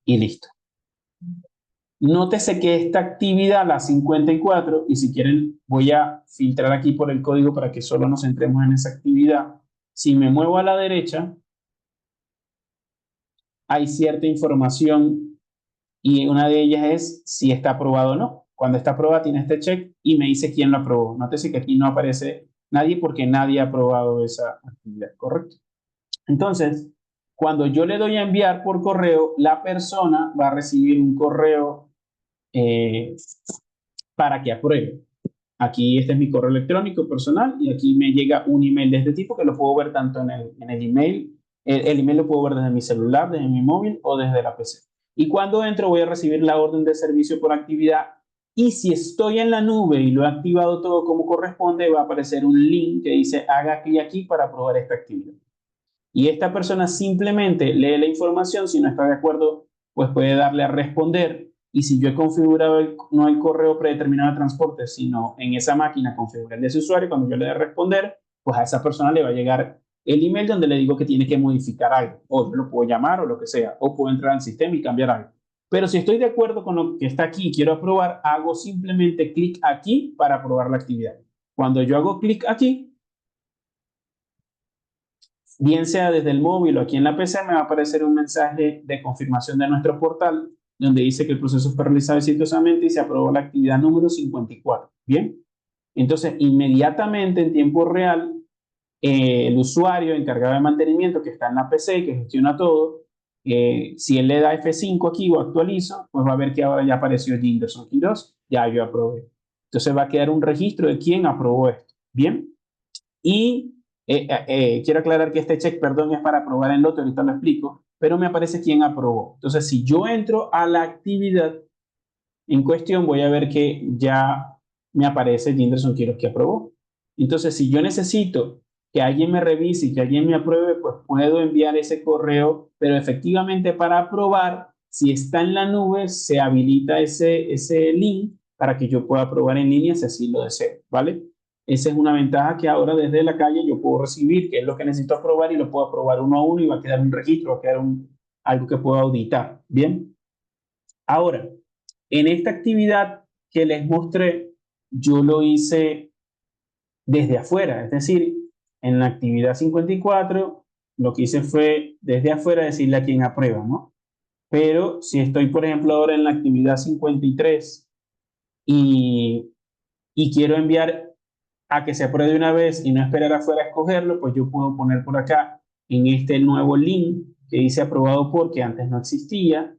y listo. Nótese que esta actividad, la 54, y si quieren voy a filtrar aquí por el código para que solo nos centremos en esa actividad. Si me muevo a la derecha, hay cierta información y una de ellas es si está aprobado o no. Cuando está aprobada tiene este check y me dice quién lo aprobó. Nótese que aquí no aparece nadie porque nadie ha aprobado esa actividad, ¿correcto? Entonces, cuando yo le doy a enviar por correo, la persona va a recibir un correo eh, para que apruebe. Aquí este es mi correo electrónico personal y aquí me llega un email de este tipo que lo puedo ver tanto en el email. El email lo puedo ver desde mi celular, desde mi móvil o desde la PC. Y cuando entro voy a recibir la orden de servicio por actividad y si estoy en la nube y lo he activado todo como corresponde, va a aparecer un link que dice haga clic aquí para aprobar esta actividad. Y esta persona simplemente lee la información, si no está de acuerdo, pues puede darle a responder. Y si yo he configurado no el correo predeterminado de transporte, sino en esa máquina configuré el de ese usuario, cuando yo le dé a responder, pues a esa persona le va a llegar el email donde le digo que tiene que modificar algo. O yo lo puedo llamar o lo que sea. O puedo entrar al sistema y cambiar algo. Pero si estoy de acuerdo con lo que está aquí y quiero aprobar, hago simplemente clic aquí para aprobar la actividad. Cuando yo hago clic aquí, bien sea desde el móvil o aquí en la PC, me va a aparecer un mensaje de confirmación de nuestro portal donde dice que el proceso fue realizado exitosamente y se aprobó la actividad número 54. Bien, entonces inmediatamente en tiempo real, el usuario encargado de mantenimiento que está en la PC, que gestiona todo, si él le da F5 aquí o actualizo, pues va a ver que ahora ya apareció Jinderson Quiroz, ya yo aprobé. Entonces va a quedar un registro de quién aprobó esto. Bien, y quiero aclarar que este check, perdón, es para aprobar el lote, ahorita lo explico, pero me aparece quién aprobó. Entonces, si yo entro a la actividad en cuestión, voy a ver que ya me aparece Jinderson Quiroz que aprobó. Entonces, si yo necesito que alguien me revise y que alguien me apruebe, pues puedo enviar ese correo, pero efectivamente para aprobar, si está en la nube, se habilita ese link para que yo pueda aprobar en línea si así lo deseo, ¿vale? Esa es una ventaja que ahora desde la calle yo puedo recibir, que es lo que necesito aprobar y lo puedo aprobar uno a uno y va a quedar un registro, va a quedar algo que puedo auditar, ¿bien? Ahora, en esta actividad que les mostré, yo lo hice desde afuera, es decir, en la actividad 54, lo que hice fue desde afuera decirle a quién aprueba, ¿no? Pero si estoy, por ejemplo, ahora en la actividad 53 y, y quiero enviar a que se apruebe de una vez y no esperar afuera a escogerlo, pues yo puedo poner por acá en este nuevo link que dice aprobado porque antes no existía.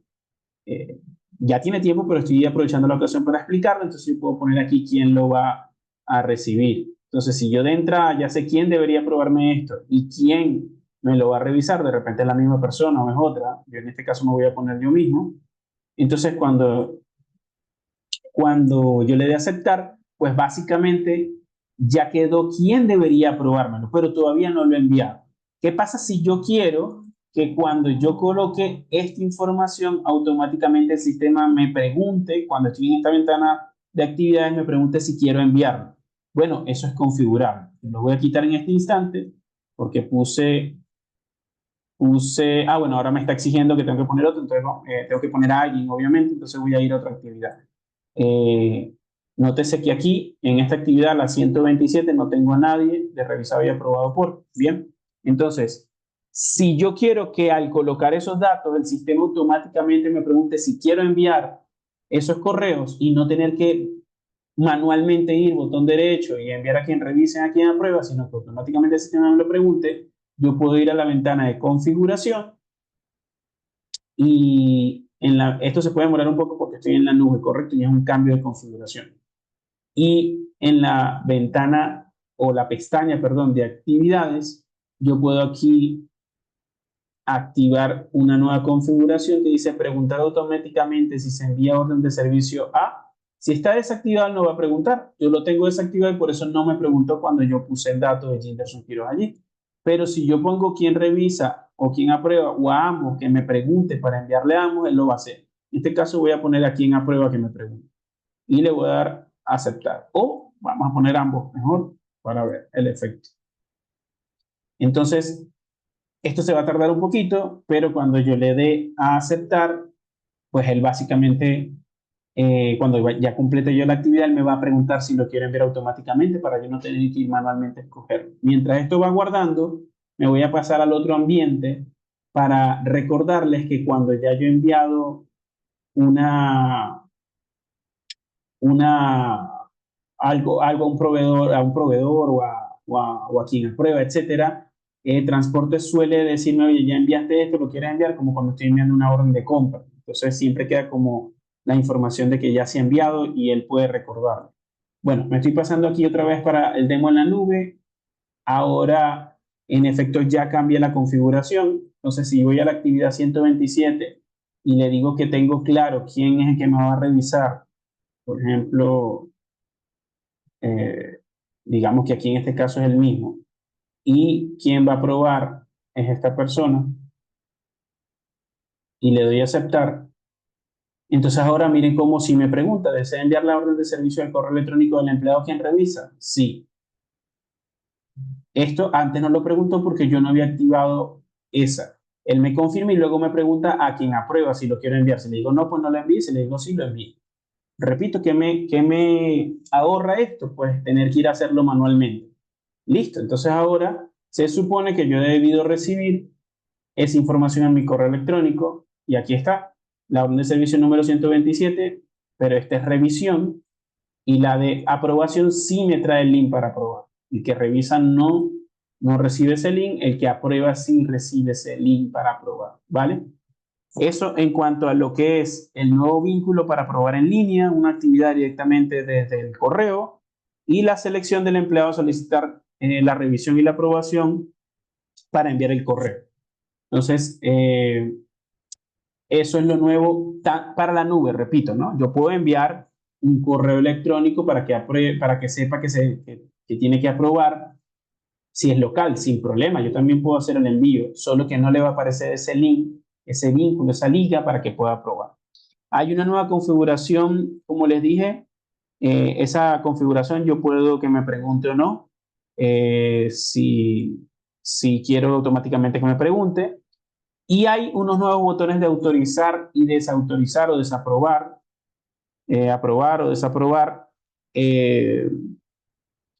eh, ya tiene tiempo, pero estoy aprovechando la ocasión para explicarlo, entonces yo puedo poner aquí quién lo va a recibir. Entonces, si yo de entrada ya sé quién debería aprobarme esto y quién me lo va a revisar, de repente es la misma persona o es otra, yo en este caso me voy a poner yo mismo. Entonces, cuando yo le dé a aceptar, pues básicamente ya quedó quién debería aprobármelo, pero todavía no lo he enviado. ¿Qué pasa si yo quiero que cuando yo coloque esta información, automáticamente el sistema me pregunte, cuando estoy en esta ventana de actividades, me pregunte si quiero enviarlo? Bueno, eso es configurable. Lo voy a quitar en este instante porque bueno, ahora me está exigiendo que tengo que poner otro, entonces tengo que poner a alguien, obviamente, entonces voy a ir a otra actividad. Eh, Nótese que aquí, en esta actividad, la 127, no tengo a nadie de revisado y aprobado por. Bien, entonces, si yo quiero que al colocar esos datos, el sistema automáticamente me pregunte si quiero enviar esos correos y no tener que manualmente ir botón derecho y enviar a quien revise, a quien aprueba, sino que automáticamente el sistema me lo pregunte, yo puedo ir a la ventana de configuración y esto se puede demorar un poco porque estoy en la nube, correcto, y es un cambio de configuración. Y en la ventana o la pestaña, perdón, de actividades, yo puedo aquí activar una nueva configuración que dice preguntar automáticamente si se envía orden de servicio a. Si está desactivado no va a preguntar. Yo lo tengo desactivado y por eso no me preguntó cuando yo puse el dato de Jinderson Quiroz allí. Pero si yo pongo quién revisa o quién aprueba o a ambos que me pregunte para enviarle a ambos, él lo va a hacer. En este caso voy a poner a quién aprueba que me pregunte y le voy a dar a aceptar. O vamos a poner ambos mejor para ver el efecto. Entonces, esto se va a tardar un poquito, pero cuando yo le dé a aceptar, pues él básicamente Cuando ya complete yo la actividad, él me va a preguntar si lo quiero enviar automáticamente para yo no tener que ir manualmente a escoger. Mientras esto va guardando, me voy a pasar al otro ambiente para recordarles que cuando ya yo he enviado una, una, algo a un proveedor o a quien aprueba, etcétera, transporte suele decirme, oye, ya enviaste esto, lo quieres enviar, como cuando estoy enviando una orden de compra. Entonces siempre queda como la información de que ya se ha enviado y él puede recordarlo. Bueno, me estoy pasando aquí otra vez para el demo en la nube. Ahora, en efecto, ya cambia la configuración. Entonces, si voy a la actividad 127 y le digo que tengo claro quién es el que me va a revisar, por ejemplo, eh, digamos que aquí en este caso es el mismo, y quién va a aprobar es esta persona, y le doy a aceptar. Entonces ahora miren cómo si me pregunta, ¿desea enviar la orden de servicio al correo electrónico del empleado quien revisa? Sí. Esto antes no lo preguntó porque yo no había activado esa. Él me confirma y luego me pregunta a quién aprueba si lo quiero enviar. Si le digo no, pues no lo envíe. Si le digo sí, lo envío. Repito, ¿qué me ahorra esto? Pues tener que ir a hacerlo manualmente. Listo. Entonces ahora se supone que yo he debido recibir esa información en mi correo electrónico y aquí está, la orden de servicio número 127, pero esta es revisión y la de aprobación sí me trae el link para aprobar. El que revisa no recibe ese link, el que aprueba sí recibe ese link para aprobar, ¿vale? Eso en cuanto a lo que es el nuevo vínculo para aprobar en línea, una actividad directamente desde el correo y la selección del empleado a solicitar la revisión y la aprobación para enviar el correo. Entonces, eso es lo nuevo para la nube, repito, ¿no? Yo puedo enviar un correo electrónico para que, para que sepa que tiene que aprobar. Si es local, sin problema, yo también puedo hacer el envío, solo que no le va a aparecer ese link, ese vínculo, esa liga para que pueda aprobar. Hay una nueva configuración, como les dije, esa configuración yo puedo que me pregunte o no, si quiero automáticamente que me pregunte. Y hay unos nuevos botones de autorizar y desautorizar o desaprobar, aprobar o desaprobar eh,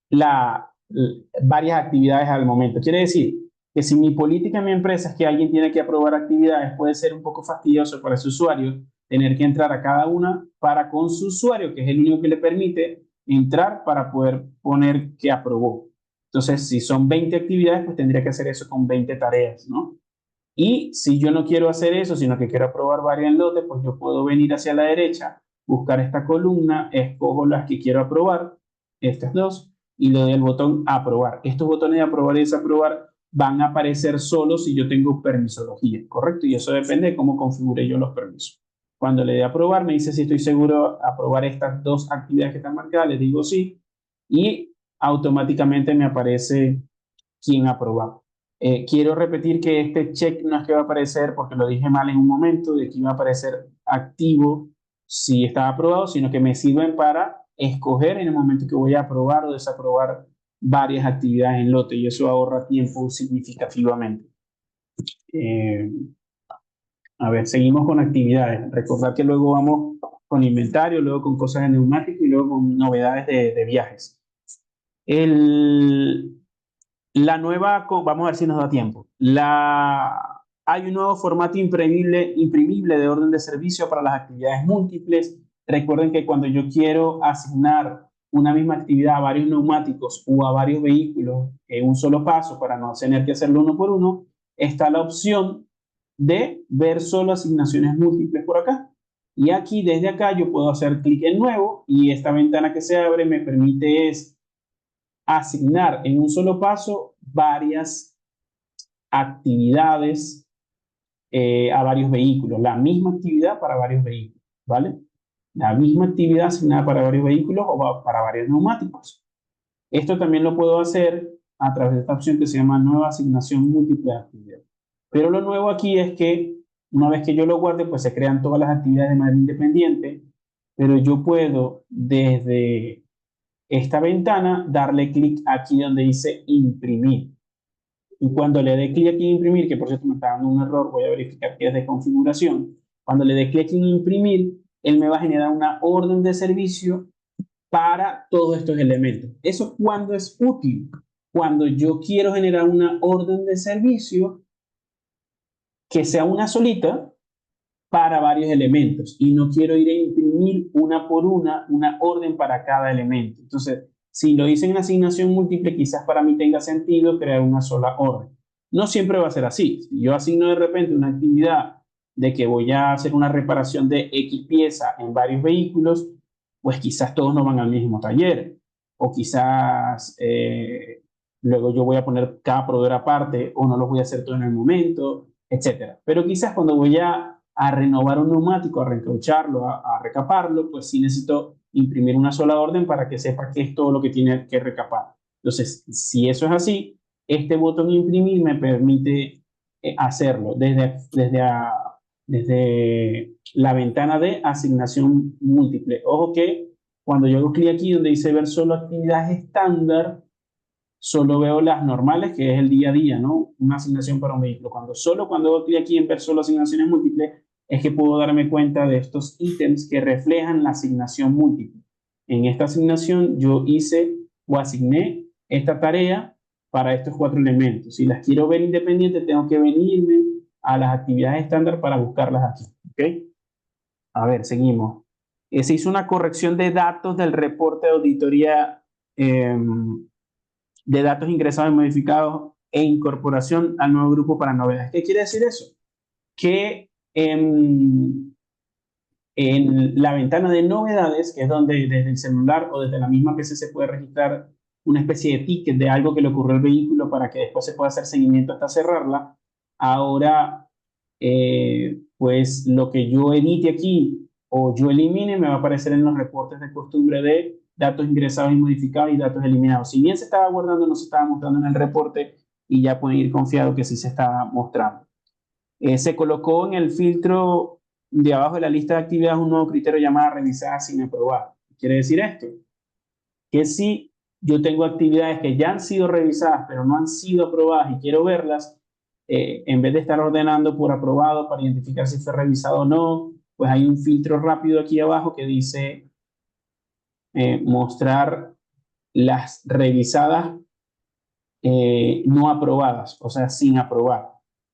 varias actividades al momento. Quiere decir que si mi política en mi empresa es que alguien tiene que aprobar actividades, puede ser un poco fastidioso para ese usuario tener que entrar a cada una para con su usuario, que es el único que le permite entrar para poder poner que aprobó. Entonces, si son 20 actividades, pues tendría que hacer eso con 20 tareas, ¿no? Y si yo no quiero hacer eso, sino que quiero aprobar varios en lote, pues yo puedo venir hacia la derecha, buscar esta columna, escojo las que quiero aprobar, estas dos, y le doy el botón aprobar. Estos botones de aprobar y desaprobar van a aparecer solo si yo tengo permisología, ¿correcto? Y eso depende de cómo configure yo los permisos. Cuando le dé a aprobar, me dice si estoy seguro de aprobar estas dos actividades que están marcadas, le digo sí, y automáticamente me aparece quién aprobó. Quiero repetir que este check no es que va a aparecer porque lo dije mal en un momento, de que iba a aparecer activo si estaba aprobado, sino que me sirven para escoger en el momento que voy a aprobar o desaprobar varias actividades en lote y eso ahorra tiempo significativamente. Eh, a ver, seguimos con actividades. Recordad que luego vamos con inventario, luego con cosas de neumático y luego con novedades de viajes. El, la nueva, vamos a ver si nos da tiempo. Hay un nuevo formato imprimible de orden de servicio para las actividades múltiples. Recuerden que cuando yo quiero asignar una misma actividad a varios neumáticos o a varios vehículos en un solo paso para no tener que hacerlo uno por uno, está la opción de ver solo asignaciones múltiples por acá. Y aquí, desde acá, yo puedo hacer clic en nuevo y esta ventana que se abre me permite asignar en un solo paso varias actividades a varios vehículos, la misma actividad para varios vehículos, ¿vale? La misma actividad asignada para varios vehículos o para varios neumáticos. Esto también lo puedo hacer a través de esta opción que se llama nueva asignación múltiple de actividades. Pero lo nuevo aquí es que una vez que yo lo guarde, pues se crean todas las actividades de manera independiente, pero yo puedo desde esta ventana darle clic aquí donde dice imprimir. Y cuando le dé clic aquí en imprimir, que por cierto me está dando un error, voy a verificar que es de configuración. Cuando le dé clic en imprimir, él me va a generar una orden de servicio para todos estos elementos. ¿Eso cuando es útil? Cuando yo quiero generar una orden de servicio que sea una solita para varios elementos y no quiero ir a imprimir una por una orden para cada elemento. Entonces, si lo hice en asignación múltiple, quizás para mí tenga sentido crear una sola orden. No siempre va a ser así. Si yo asigno de repente una actividad de que voy a hacer una reparación de X pieza en varios vehículos, pues quizás todos no van al mismo taller. O quizás luego yo voy a poner cada proveedor aparte o no los voy a hacer todo en el momento, etcétera. Pero quizás cuando voy a renovar un neumático, a reencaucharlo, a recaparlo, pues sí necesito imprimir una sola orden para que sepa qué es todo lo que tiene que recapar. Entonces, si eso es así, este botón imprimir me permite hacerlo desde la ventana de asignación múltiple. Ojo que cuando yo hago clic aquí donde dice ver solo actividades estándar, solo veo las normales, que es el día a día, ¿no? Una asignación para un vehículo. Cuando hago clic aquí en ver solo asignaciones múltiples, es que puedo darme cuenta de estos ítems que reflejan la asignación múltiple. En esta asignación yo hice o asigné esta tarea para estos 4 elementos. Si las quiero ver independientes, tengo que venirme a las actividades estándar para buscarlas aquí. ¿Ok? A ver, seguimos. Se hizo una corrección de datos del reporte de auditoría de datos ingresados y modificados e incorporación al nuevo grupo para novedades. ¿Qué quiere decir eso? Que en la ventana de novedades, que es donde desde el celular o desde la misma PC se puede registrar una especie de ticket de algo que le ocurrió al vehículo para que después se pueda hacer seguimiento hasta cerrarla, ahora pues lo que yo edite aquí o yo elimine me va a aparecer en los reportes de costumbre de datos ingresados y modificados y datos eliminados. Si bien se estaba guardando, no se estaba mostrando en el reporte y ya pueden ir confiados que sí se está mostrando. Se colocó en el filtro de abajo de la lista de actividades un nuevo criterio llamado revisadas sin aprobar. ¿Qué quiere decir esto? Que si yo tengo actividades que ya han sido revisadas pero no han sido aprobadas y quiero verlas, en vez de estar ordenando por aprobado para identificar si fue revisado o no, pues hay un filtro rápido aquí abajo que dice mostrar las revisadas no aprobadas, o sea, sin aprobar.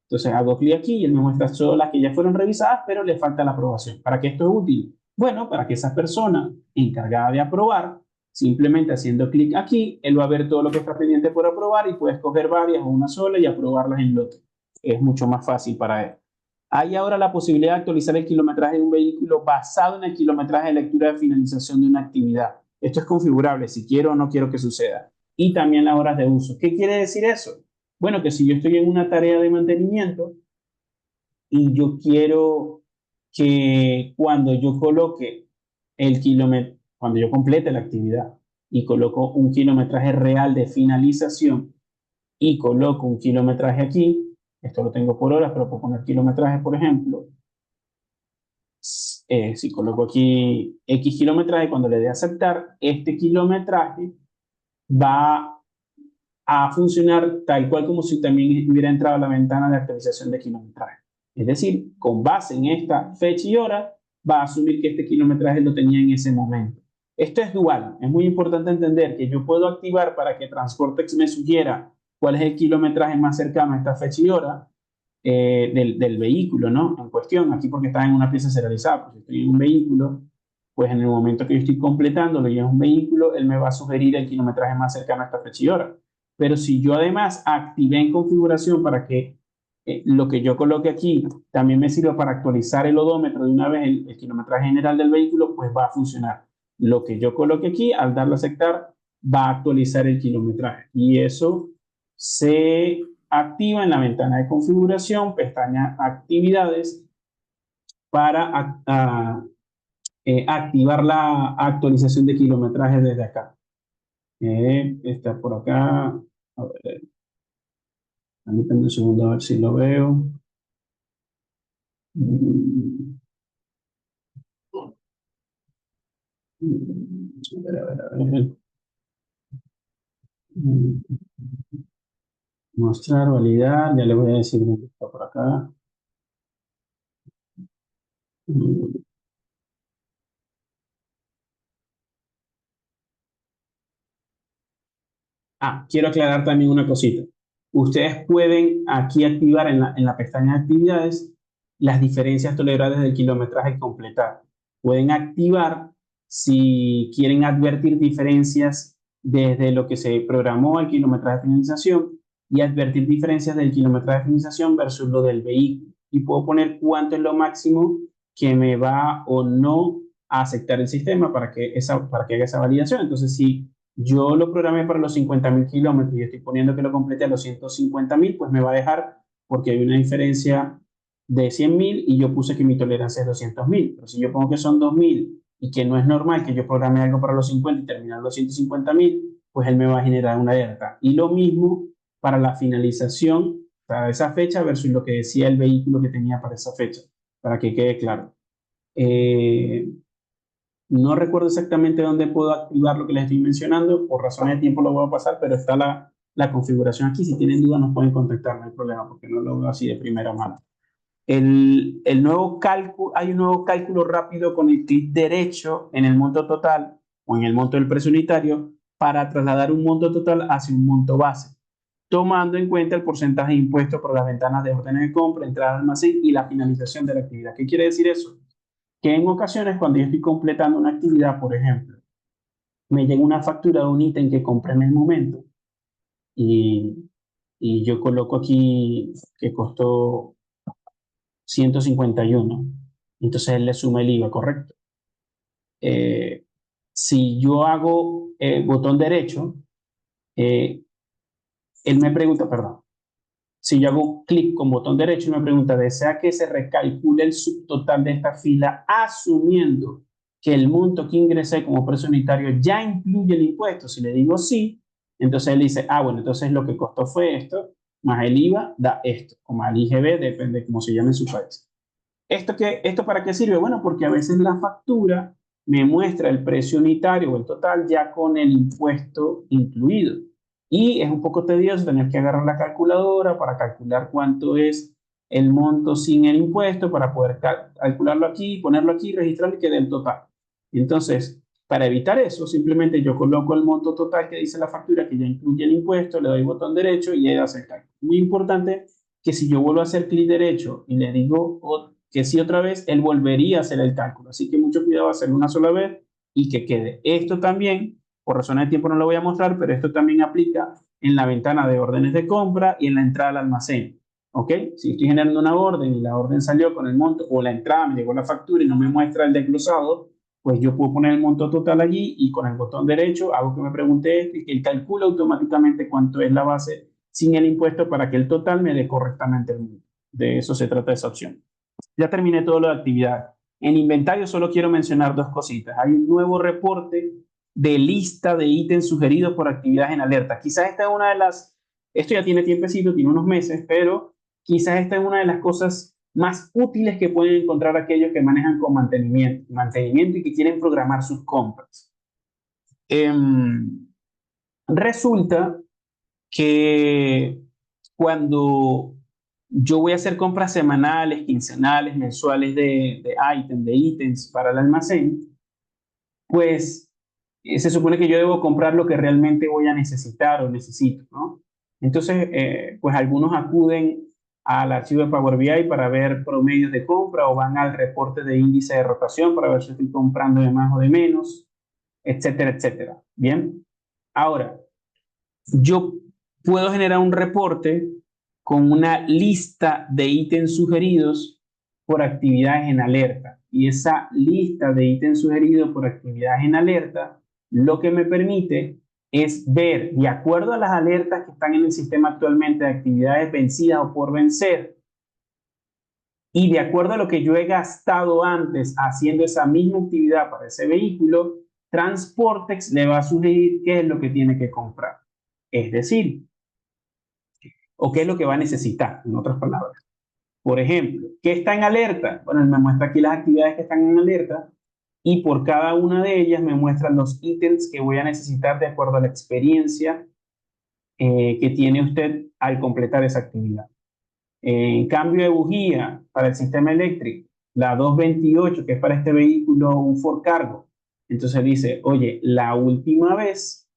Entonces hago clic aquí y él me muestra solo las que ya fueron revisadas, pero le falta la aprobación. ¿Para qué esto es útil? Bueno, para que esa persona encargada de aprobar, simplemente haciendo clic aquí, él va a ver todo lo que está pendiente por aprobar y puede escoger varias o una sola y aprobarlas en lote. Es mucho más fácil para él. Hay ahora la posibilidad de actualizar el kilometraje de un vehículo basado en el kilometraje de lectura de finalización de una actividad. Esto es configurable si quiero o no quiero que suceda. Y también las horas de uso. ¿Qué quiere decir eso? Bueno, que si yo estoy en una tarea de mantenimiento y yo quiero que cuando yo coloque el kilómetro, cuando yo complete la actividad y coloco un kilometraje real de finalización y coloco un kilometraje aquí, esto lo tengo por horas, pero puedo poner kilometraje, por ejemplo, si coloco aquí X kilometraje, cuando le dé a aceptar, este kilometraje va a funcionar tal cual como si también hubiera entrado a la ventana de actualización de kilometraje. Es decir, con base en esta fecha y hora, va a asumir que este kilometraje lo tenía en ese momento. Esto es dual. Es muy importante entender que yo puedo activar para que Transportex me sugiera cuál es el kilometraje más cercano a esta fecha y hora del vehículo, ¿no? En cuestión, aquí porque está en una pieza serializada, porque si estoy en un vehículo, pues en el momento que yo estoy completándolo y es un vehículo, él me va a sugerir el kilometraje más cercano a esta fecha y hora. Pero si yo además activé en configuración para que lo que yo coloque aquí también me sirva para actualizar el odómetro de una vez el kilometraje general del vehículo, pues va a funcionar. Lo que yo coloque aquí, al darle a aceptar, va a actualizar el kilometraje. Y eso se activa en la ventana de configuración, pestaña actividades, para activar la actualización de kilometraje desde acá. Está por acá. A ver, permítanme un segundo a ver si lo veo. Mm, a ver. Mm, Mostrar, validar, ya le voy a decir que está por acá. Mm, quiero aclarar también una cosita. Ustedes pueden aquí activar en la pestaña de actividades las diferencias tolerables del kilometraje completado. Pueden activar si quieren advertir diferencias desde lo que se programó al kilometraje de finalización y advertir diferencias del kilometraje de finalización versus lo del vehículo. Y puedo poner cuánto es lo máximo que me va o no a aceptar el sistema para que haga esa validación. Entonces, si yo lo programé para los 50.000 kilómetros y estoy poniendo que lo complete a los 150.000, pues me va a dejar porque hay una diferencia de 100.000 y yo puse que mi tolerancia es 200.000. Pero si yo pongo que son 2.000 y que no es normal que yo programe algo para los 50 y terminar los 150.000, pues él me va a generar una alerta. Y lo mismo para la finalización, para esa fecha versus lo que decía el vehículo que tenía para esa fecha, para que quede claro. No recuerdo exactamente dónde puedo activar lo que les estoy mencionando, por razones de tiempo lo voy a pasar, pero está la configuración aquí. Si tienen dudas nos pueden contactar, no hay problema, porque no lo veo así de primera mano. El nuevo cálculo, hay un nuevo cálculo rápido con el clic derecho en el monto total o en el monto del precio unitario para trasladar un monto total hacia un monto base, tomando en cuenta el porcentaje de impuestos por las ventanas de órdenes de compra, entrada al almacén y la finalización de la actividad. ¿Qué quiere decir eso? Que en ocasiones cuando yo estoy completando una actividad, por ejemplo, me llega una factura de un ítem que compré en el momento y, y yo coloco aquí que costó 151. Entonces él le suma el IVA, ¿correcto? Eh, si yo hago botón derecho, eh, él me pregunta, perdón, si yo hago clic con botón derecho y me pregunta, ¿desea que se recalcule el subtotal de esta fila asumiendo que el monto que ingresé como precio unitario ya incluye el impuesto? Si le digo sí, entonces él dice, bueno, entonces lo que costó fue esto, más el IVA da esto, o más el IGB, depende de cómo se llame en su país. ¿Esto para qué sirve? Bueno, porque a veces la factura me muestra el precio unitario o el total ya con el impuesto incluido. Y es un poco tedioso tener que agarrar la calculadora para calcular cuánto es el monto sin el impuesto, para poder calcularlo aquí, ponerlo aquí, registrarlo y que dé el total. Entonces, para evitar eso, simplemente yo coloco el monto total que dice la factura, que ya incluye el impuesto, le doy botón derecho y ahí hace el cálculo. Muy importante que si yo vuelvo a hacer clic derecho y le digo que sí otra vez, él volvería a hacer el cálculo. Así que mucho cuidado, hacerlo una sola vez y que quede. Esto también, por razones de tiempo no lo voy a mostrar, pero esto también aplica en la ventana de órdenes de compra y en la entrada al almacén. ¿Ok? Si estoy generando una orden y la orden salió con el monto, o la entrada me llegó la factura y no me muestra el desglosado, pues yo puedo poner el monto total allí y con el botón derecho hago que me pregunte esto y que él calcula automáticamente cuánto es la base sin el impuesto para que el total me dé correctamente el monto. De eso se trata esa opción. Ya terminé todo lo de actividad. En inventario solo quiero mencionar dos cositas. Hay un nuevo reporte de lista de ítems sugeridos por actividades en alerta. Quizás esta es una de esto ya tiene tiempecito, tiene unos meses, pero quizás esta es una de las cosas más útiles que pueden encontrar aquellos que manejan con mantenimiento y que quieren programar sus compras. Resulta que cuando yo voy a hacer compras semanales, quincenales, mensuales de ítems para el almacén, pues se supone que yo debo comprar lo que realmente voy a necesitar o necesito, ¿no? Entonces, pues algunos acuden al archivo de Power BI para ver promedios de compra o van al reporte de índice de rotación para ver si estoy comprando de más o de menos, etcétera, etcétera. Bien. Ahora, yo puedo generar un reporte con una lista de ítems sugeridos por actividades en alerta. Y esa lista de ítems sugeridos por actividades en alerta lo que me permite es ver, de acuerdo a las alertas que están en el sistema actualmente de actividades vencidas o por vencer, y de acuerdo a lo que yo he gastado antes haciendo esa misma actividad para ese vehículo, Transportex le va a sugerir qué es lo que tiene que comprar. Es decir, o qué es lo que va a necesitar, en otras palabras. Por ejemplo, ¿qué está en alerta? Bueno, me muestra aquí las actividades que están en alerta y por cada una de ellas me muestran los ítems que voy a necesitar de acuerdo a la experiencia que tiene usted al completar esa actividad. En cambio de bujía para el sistema eléctrico, la 228, que es para este vehículo, un Ford Cargo. Entonces dice, oye, la última vez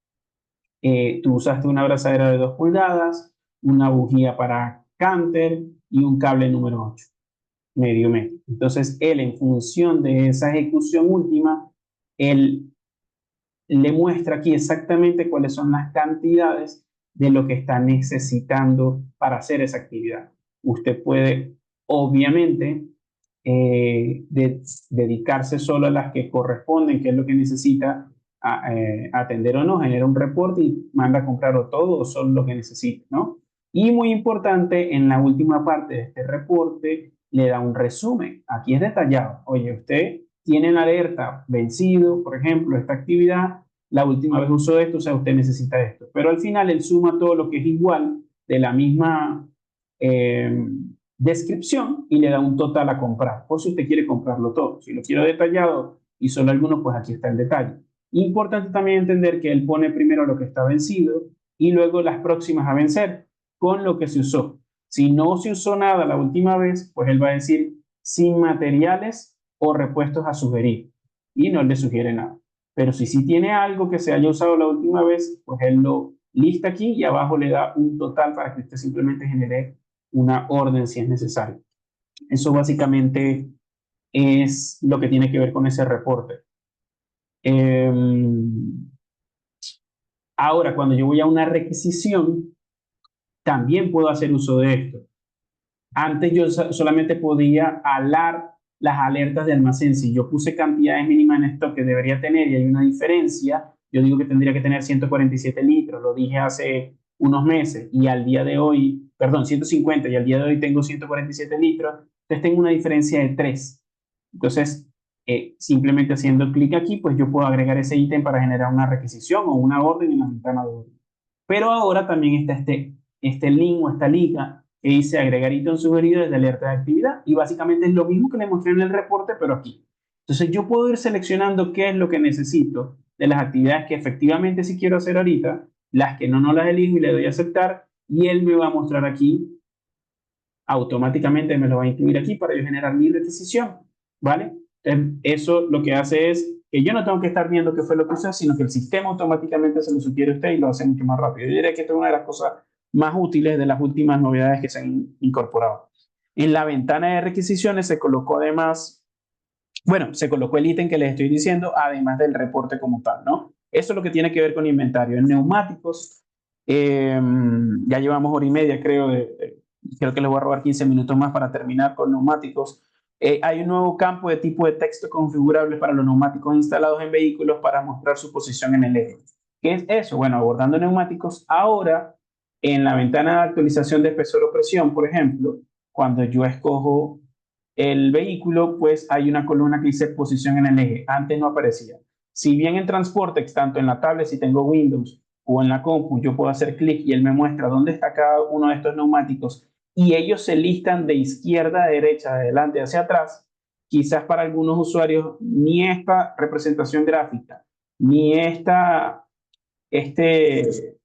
Tú usaste una abrazadera de 2 pulgadas, una bujía para cánter y un cable número 8 medio metro. Entonces, él, en función de esa ejecución última, él le muestra aquí exactamente cuáles son las cantidades de lo que está necesitando para hacer esa actividad. Usted puede, obviamente, dedicarse solo a las que corresponden, que es lo que necesita atender o no, genera un reporte y manda a comprar o todo o solo lo que necesita, ¿no? Y muy importante, en la última parte de este reporte, le da un resumen. Aquí es detallado. Oye, usted tiene la alerta vencido, por ejemplo, esta actividad, la última vez usó esto, o sea, usted necesita esto. Pero al final él suma todo lo que es igual de la misma eh, descripción y le da un total a comprar, por si usted quiere comprarlo todo. Si lo quiero detallado y solo algunos, pues aquí está el detalle. Importante también entender que él pone primero lo que está vencido y luego las próximas a vencer con lo que se usó. Si no se usó nada la última vez, pues él va a decir sin materiales o repuestos a sugerir y no le sugiere nada. Pero si sí tiene algo que se haya usado la última vez, pues él lo lista aquí y abajo le da un total para que usted simplemente genere una orden si es necesario. Eso básicamente es lo que tiene que ver con ese reporte. Eh, Ahora, cuando yo voy a una requisición, también puedo hacer uso de esto. Antes yo solamente podía alar las alertas de almacén. Si yo puse cantidades mínimas en stock que debería tener y hay una diferencia, yo digo que tendría que tener 147 litros, lo dije hace unos meses y al día de hoy, perdón, 150 y al día de hoy tengo 147 litros, entonces tengo una diferencia de 3. Entonces, simplemente haciendo clic aquí, pues yo puedo agregar ese ítem para generar una requisición o una orden en la ventana de orden. Pero ahora también está este link o esta liga que dice agregar ítem sugerido desde alerta de actividad y básicamente es lo mismo que le mostré en el reporte, pero aquí. Entonces yo puedo ir seleccionando qué es lo que necesito de las actividades que efectivamente sí quiero hacer ahorita, las que no las elijo y le doy a aceptar y él me va a mostrar aquí, automáticamente me lo va a incluir aquí para yo generar mi requisición, ¿vale? Entonces, eso lo que hace es que yo no tengo que estar viendo qué fue lo que usé, sino que el sistema automáticamente se lo sugiere a usted y lo hace mucho más rápido. Yo diría que esta es una de las cosas más útiles de las últimas novedades que se han incorporado. En la ventana de requisiciones se colocó además, bueno, se colocó el ítem que les estoy diciendo, además del reporte como tal, ¿no? Eso es lo que tiene que ver con inventario. En neumáticos, ya llevamos hora y media, creo que les voy a robar 15 minutos más para terminar con neumáticos. Hay un nuevo campo de tipo de texto configurable para los neumáticos instalados en vehículos para mostrar su posición en el eje. ¿Qué es eso? Bueno, abordando neumáticos, ahora en la ventana de actualización de espesor o presión, por ejemplo, cuando yo escojo el vehículo, pues hay una columna que dice posición en el eje. Antes no aparecía. Si bien en Transportex, tanto en la tablet si tengo Windows o en la compu, yo puedo hacer clic y él me muestra dónde está cada uno de estos neumáticos y ellos se listan de izquierda a derecha, de adelante hacia atrás. Quizás para algunos usuarios ni esta representación gráfica, ni este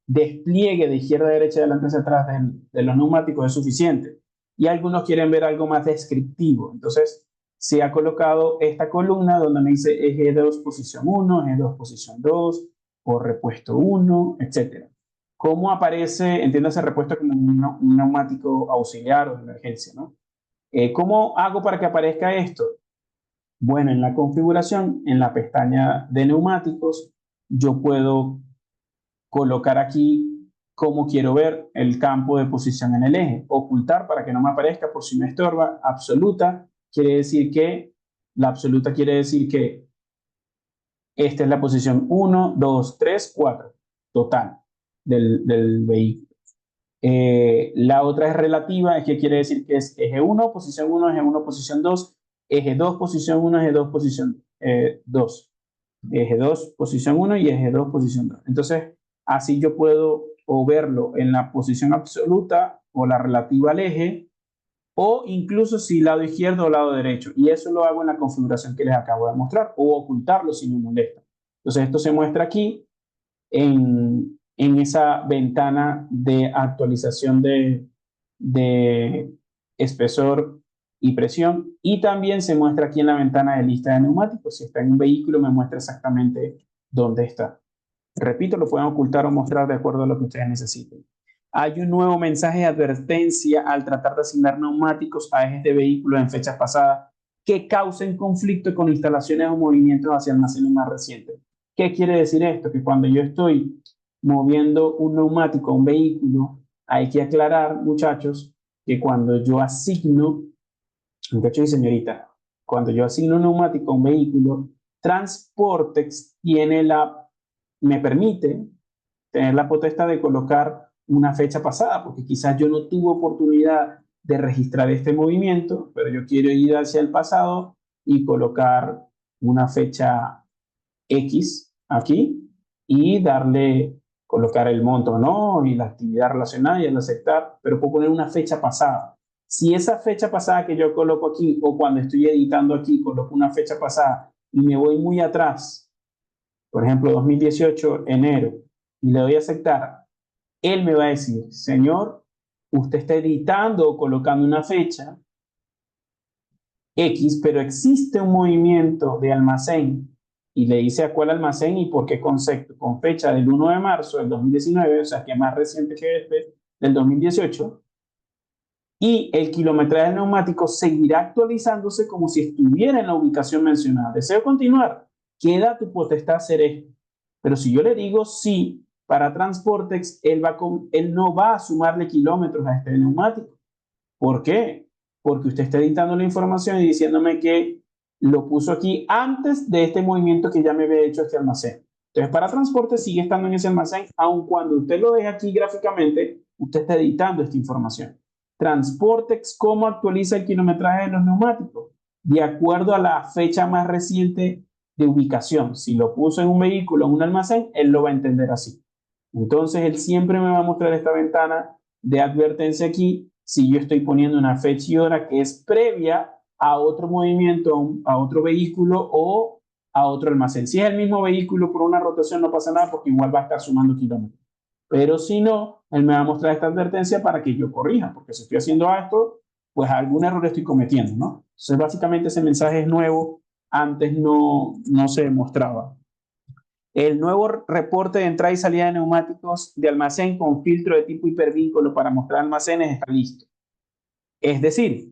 despliegue de izquierda a derecha, de adelante hacia atrás de los neumáticos es suficiente. Y algunos quieren ver algo más descriptivo. Entonces, se ha colocado esta columna donde me dice eje 2 posición 1, eje 2 posición 2, o repuesto 1, etcétera. ¿Cómo aparece, entiéndase repuesto como un neumático auxiliar o de emergencia, ¿no? ¿Cómo hago para que aparezca esto? Bueno, en la configuración, en la pestaña de neumáticos, yo puedo colocar aquí cómo quiero ver el campo de posición en el eje. Ocultar para que no me aparezca por si me estorba. Absoluta la absoluta quiere decir que esta es la posición 1, 2, 3, 4 total del vehículo. La otra es relativa, es que quiere decir que es eje 1, posición 1, eje 1, posición 2, eje 2, posición 1, eje 2, posición 2, eje 2, posición 1 y eje 2, posición 2. Entonces, así yo puedo o verlo en la posición absoluta o la relativa al eje, o incluso si lado izquierdo o lado derecho. Y eso lo hago en la configuración que les acabo de mostrar, o ocultarlo si me molesta. Entonces, esto se muestra aquí en esa ventana de actualización de espesor y presión. Y también se muestra aquí en la ventana de lista de neumáticos. Si está en un vehículo, me muestra exactamente dónde está. Repito, lo pueden ocultar o mostrar de acuerdo a lo que ustedes necesiten. Hay un nuevo mensaje de advertencia al tratar de asignar neumáticos a ejes de vehículos en fechas pasadas que causen conflicto con instalaciones o movimientos hacia almacenes más recientes. ¿Qué quiere decir esto? Que cuando yo estoy moviendo un neumático a un vehículo, hay que aclarar, muchachos, que cuando yo asigno, muchachos y señorita, cuando yo asigno un neumático a un vehículo, Transportex me permite tener la potestad de colocar una fecha pasada, porque quizás yo no tuve oportunidad de registrar este movimiento, pero yo quiero ir hacia el pasado y colocar una fecha X aquí y colocar el monto, ¿no? Y la actividad relacionada y el aceptar, pero puedo poner una fecha pasada. Si esa fecha pasada que yo coloco aquí o cuando estoy editando aquí coloco una fecha pasada y me voy muy atrás, por ejemplo, 2018, enero, y le doy a aceptar, él me va a decir, señor, usted está editando o colocando una fecha X, pero existe un movimiento de almacén y le dice a cuál almacén y por qué concepto, con fecha del 1 de marzo del 2019, o sea, que es más reciente que este, del 2018, y el kilometraje del neumático seguirá actualizándose como si estuviera en la ubicación mencionada. Deseo continuar. Queda tu potestad hacer esto. Pero si yo le digo sí para Transportex, él no va a sumarle kilómetros a este neumático. ¿Por qué? Porque usted está editando la información y diciéndome que lo puso aquí antes de este movimiento que ya me había hecho este almacén. Entonces, para transporte sigue estando en ese almacén, aun cuando usted lo deje aquí gráficamente, usted está editando esta información. Transportex, ¿cómo actualiza el kilometraje de los neumáticos? De acuerdo a la fecha más reciente de ubicación. Si lo puso en un vehículo, en un almacén, él lo va a entender así. Entonces, él siempre me va a mostrar esta ventana de advertencia aquí si yo estoy poniendo una fecha y hora que es previa a otro movimiento, a otro vehículo o a otro almacén. Si es el mismo vehículo por una rotación no pasa nada porque igual va a estar sumando kilómetros. Pero si no, él me va a mostrar esta advertencia para que yo corrija, porque si estoy haciendo esto, pues algún error estoy cometiendo, ¿no? Entonces, básicamente ese mensaje es nuevo, antes no se mostraba. El nuevo reporte de entrada y salida de neumáticos de almacén con filtro de tipo hipervínculo para mostrar almacenes está listo. Es decir,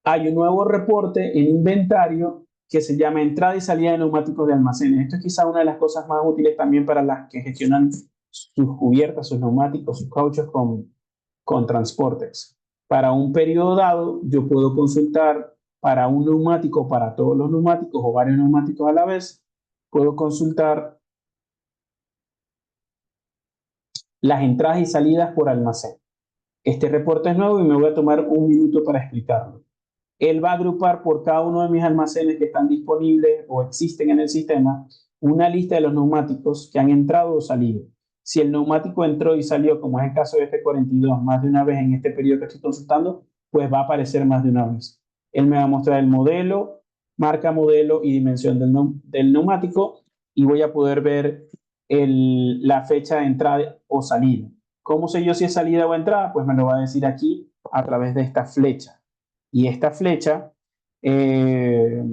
hay un nuevo reporte en inventario que se llama entrada y salida de neumáticos de almacenes. Esto es quizá una de las cosas más útiles también para las que gestionan sus cubiertas, sus neumáticos, sus cauchos con Transportex. Para un periodo dado, yo puedo consultar para un neumático, para todos los neumáticos o varios neumáticos a la vez, puedo consultar las entradas y salidas por almacén. Este reporte es nuevo y me voy a tomar un minuto para explicarlo. Él va a agrupar por cada uno de mis almacenes que están disponibles o existen en el sistema una lista de los neumáticos que han entrado o salido. Si el neumático entró y salió, como es el caso de este 42, más de una vez en este periodo que estoy consultando, pues va a aparecer más de una vez. Él me va a mostrar el modelo, marca, modelo y dimensión del neumático y voy a poder ver la fecha de entrada o salida. ¿Cómo sé yo si es salida o entrada? Pues me lo va a decir aquí a través de esta flecha. Y esta flecha, me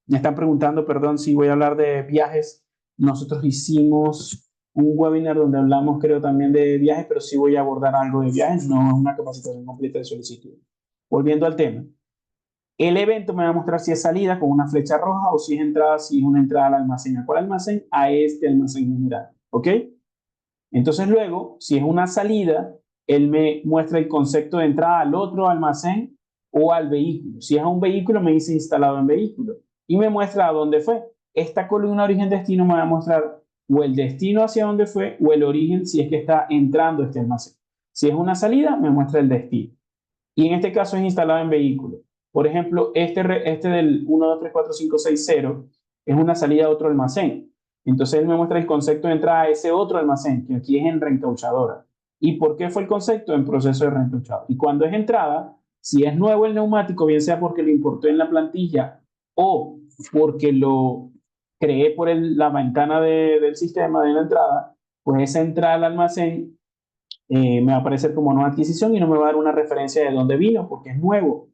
están preguntando, perdón, si voy a hablar de viajes. Nosotros hicimos un webinar donde hablamos, creo, también de viajes, pero sí voy a abordar algo de viajes, no es una capacitación completa de solicitud. Volviendo al tema. El evento me va a mostrar si es salida con una flecha roja o si es entrada, si es una entrada al almacén. ¿A cuál almacén? A este almacén general. ¿Ok? Entonces luego, si es una salida, él me muestra el concepto de entrada al otro almacén o al vehículo. Si es a un vehículo, me dice instalado en vehículo y me muestra a dónde fue. Esta columna origen-destino me va a mostrar o el destino hacia dónde fue o el origen si es que está entrando este almacén. Si es una salida, me muestra el destino. Y en este caso es instalado en vehículo. Por ejemplo, este del 1, 2, 3, 4, 5, 6, 0 es una salida a otro almacén. Entonces él me muestra el concepto de entrada a ese otro almacén, que aquí es en reencauchadora. ¿Y por qué fue el concepto? En proceso de reencauchado. Y cuando es entrada, si es nuevo el neumático, bien sea porque lo importé en la plantilla o porque lo creé por la ventana del sistema de la entrada, pues esa entrada al almacén me va a aparecer como nueva adquisición y no me va a dar una referencia de dónde vino porque es nuevo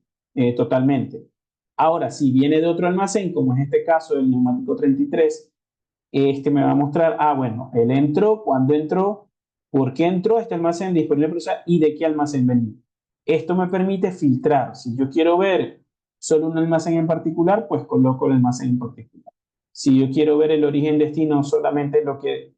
totalmente. Ahora, si viene de otro almacén, como es este caso del neumático 33, este me va a mostrar, bueno, él entró, cuándo entró, por qué entró, este almacén disponible para usar y de qué almacén venía. Esto me permite filtrar. Si yo quiero ver solo un almacén en particular, pues coloco el almacén en particular. Si yo quiero ver el origen-destino, solamente lo que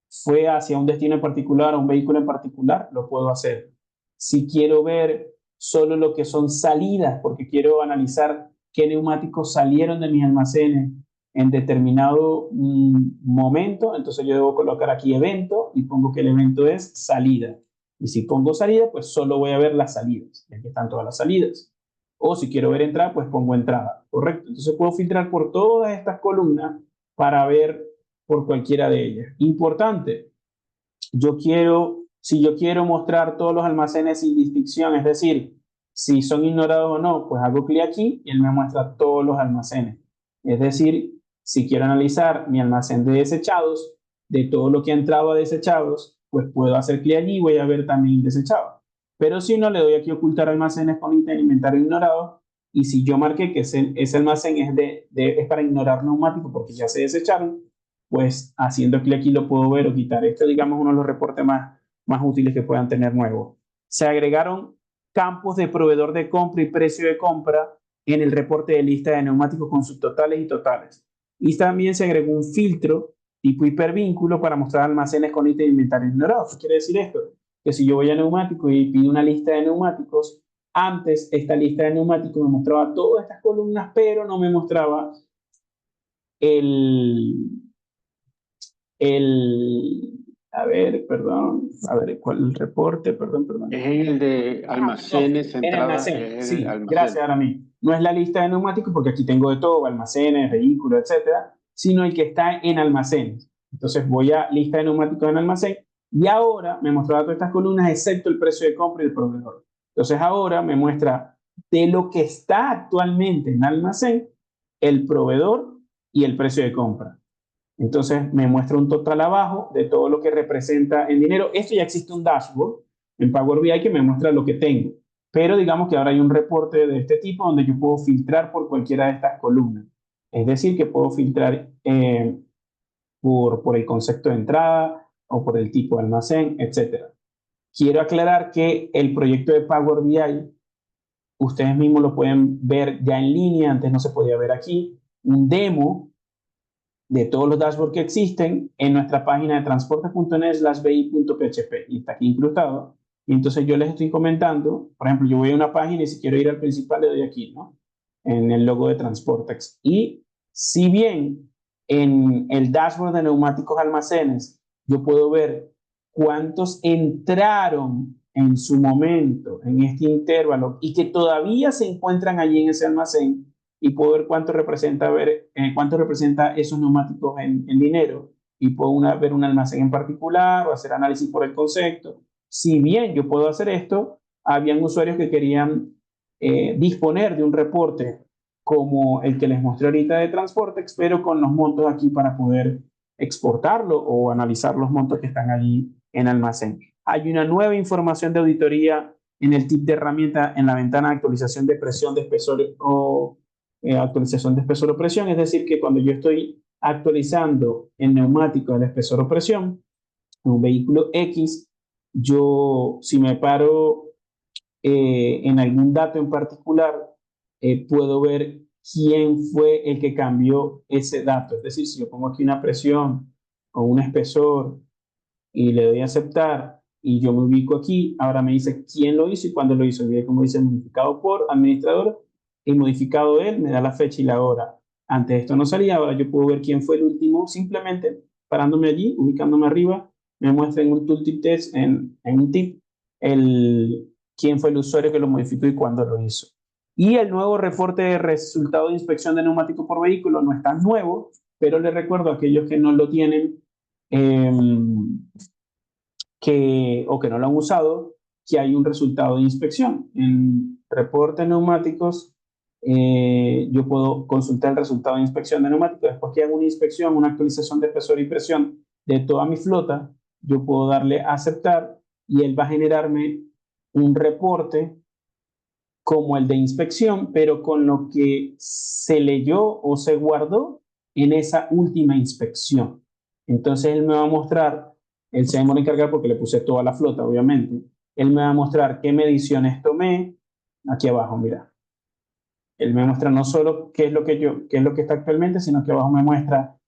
fue hacia un destino en particular o un vehículo en particular, lo puedo hacer. Si quiero ver solo lo que son salidas, porque quiero analizar qué neumáticos salieron de mis almacenes en determinado momento, entonces yo debo colocar aquí evento y pongo que el evento es salida. Y si pongo salida, pues solo voy a ver las salidas, y aquí están todas las salidas. O si quiero ver entrada, pues pongo entrada, ¿correcto? Entonces puedo filtrar por todas estas columnas para ver por cualquiera de ellas. Importante, si yo quiero mostrar todos los almacenes sin distinción, es decir, si son ignorados o no, pues hago clic aquí y él me muestra todos los almacenes. Es decir, si quiero analizar mi almacén de desechados, de todo lo que ha entrado a desechados, pues puedo hacer clic allí y voy a ver también desechados. Pero si no, le doy aquí ocultar almacenes con inventario ignorado. Y si yo marqué que ese almacén es para ignorar neumáticos porque ya se desecharon, pues haciendo clic aquí lo puedo ver o quitar. Esto, digamos, uno de los reportes más útiles que puedan tener nuevos. Se agregaron campos de proveedor de compra y precio de compra en el reporte de lista de neumáticos con sus totales y totales. Y también se agregó un filtro tipo hipervínculo para mostrar almacenes con ítem de inventario ignorado. ¿Qué quiere decir esto? Que si yo voy a neumáticos y pido una lista de neumáticos, antes esta lista de neumáticos me mostraba todas estas columnas, pero no me mostraba el, a ver, perdón, a ver, ¿cuál es el reporte? Perdón. Es en el de No, almacenes, en entrada, almacén, es el sí, gracias almacén. ahora mismo. No es la lista de neumáticos porque aquí tengo de todo, almacenes, vehículos, etcétera, sino el que está en almacenes. Entonces voy a lista de neumáticos en almacén y ahora me mostrará todas estas columnas excepto el precio de compra y el proveedor. Entonces ahora me muestra de lo que está actualmente en almacén, el proveedor y el precio de compra. Entonces me muestra un total abajo de todo lo que representa en dinero. Esto ya existe un dashboard en Power BI que me muestra lo que tengo. Pero digamos que ahora hay un reporte de este tipo donde yo puedo filtrar por cualquiera de estas columnas. Es decir, que puedo filtrar por el concepto de entrada o por el tipo de almacén, etcétera. Quiero aclarar que el proyecto de Power BI, ustedes mismos lo pueden ver ya en línea, antes no se podía ver aquí, un demo de todos los dashboards que existen en nuestra página de transporte.net/bi.php y está aquí incrustado. Y entonces yo les estoy comentando, por ejemplo, yo voy a una página y si quiero ir al principal le doy aquí, ¿no? En el logo de Transportex. Y si bien en el dashboard de neumáticos almacenes yo puedo ver cuántos entraron en su momento en este intervalo y que todavía se encuentran allí en ese almacén, y puedo ver cuánto representa esos neumáticos en dinero y puedo ver un almacén en particular o hacer análisis por el concepto. Si bien yo puedo hacer esto, habían usuarios que querían disponer de un reporte como el que les mostré ahorita de Transportex, pero con los montos aquí para poder exportarlo o analizar los montos que están allí en almacén. Hay una nueva información de auditoría en el tip de herramienta en la ventana de actualización de presión, de espesor o actualización de espesor o presión, es decir, que cuando yo estoy actualizando el neumático de espesor o presión, en un vehículo X, yo si me paro en algún dato en particular, puedo ver quién fue el que cambió ese dato. Es decir, si yo pongo aquí una presión o un espesor y le doy a aceptar y yo me ubico aquí, ahora me dice quién lo hizo y cuándo lo hizo. Y como dice modificado por administrador y modificado él, me da la fecha y la hora. Antes esto no salía, ahora yo puedo ver quién fue el último, simplemente parándome allí, ubicándome arriba, me muestra en un tooltip test, en un tip, quién fue el usuario que lo modificó y cuándo lo hizo. Y el nuevo reporte de resultado de inspección de neumático por vehículo no es tan nuevo, pero les recuerdo a aquellos que no lo tienen, eh, o que no lo han usado, que hay un resultado de inspección. En reporte de neumáticos, yo puedo consultar el resultado de inspección de neumáticos. Después que hago una inspección, una actualización de espesor y presión de toda mi flota, yo puedo darle a aceptar y él va a generarme un reporte como el de inspección, pero con lo que se leyó o se guardó en esa última inspección. Entonces él me va a mostrar, él se demora en cargar porque le puse toda la flota, obviamente. Él me va a mostrar qué mediciones tomé, aquí abajo, mira. Él me muestra no solo qué es lo que está actualmente, sino que abajo me muestra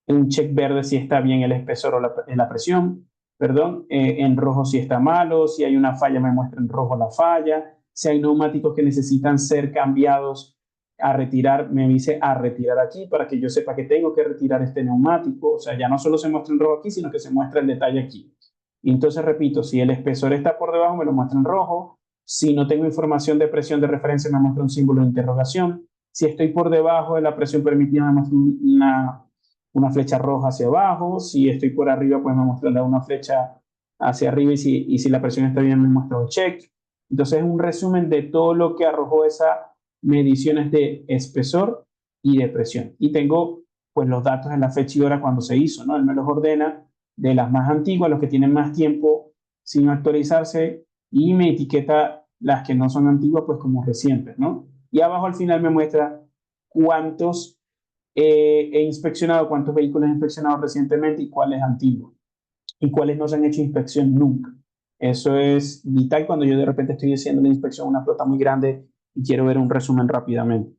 un check verde si está bien el espesor o la presión, perdón, en rojo si está malo, si hay una falla me muestra en rojo la falla, si hay neumáticos que necesitan ser cambiados a retirar, me dice a retirar aquí para que yo sepa que tengo que retirar este neumático, o sea, ya no solo se muestra en rojo aquí, sino que se muestra el detalle aquí. Y entonces repito, si el espesor está por debajo me lo muestra en rojo, si no tengo información de presión de referencia me muestra un símbolo de interrogación, si estoy por debajo de la presión permitida me muestra una flecha roja hacia abajo, si estoy por arriba, pues me muestra una flecha hacia arriba y si la presión está bien, me muestra un check. Entonces es un resumen de todo lo que arrojó esas mediciones de espesor y de presión. Y tengo pues los datos en la fecha y hora cuando se hizo, ¿no? Él me los ordena de las más antiguas, los que tienen más tiempo sin actualizarse y me etiqueta las que no son antiguas pues como recientes, ¿no? Y abajo al final me muestra cuántos he inspeccionado, cuántos vehículos he inspeccionado recientemente y cuáles antiguos y cuáles no se han hecho inspección nunca. Eso es vital cuando yo de repente estoy haciendo una inspección a una flota muy grande y quiero ver un resumen rápidamente.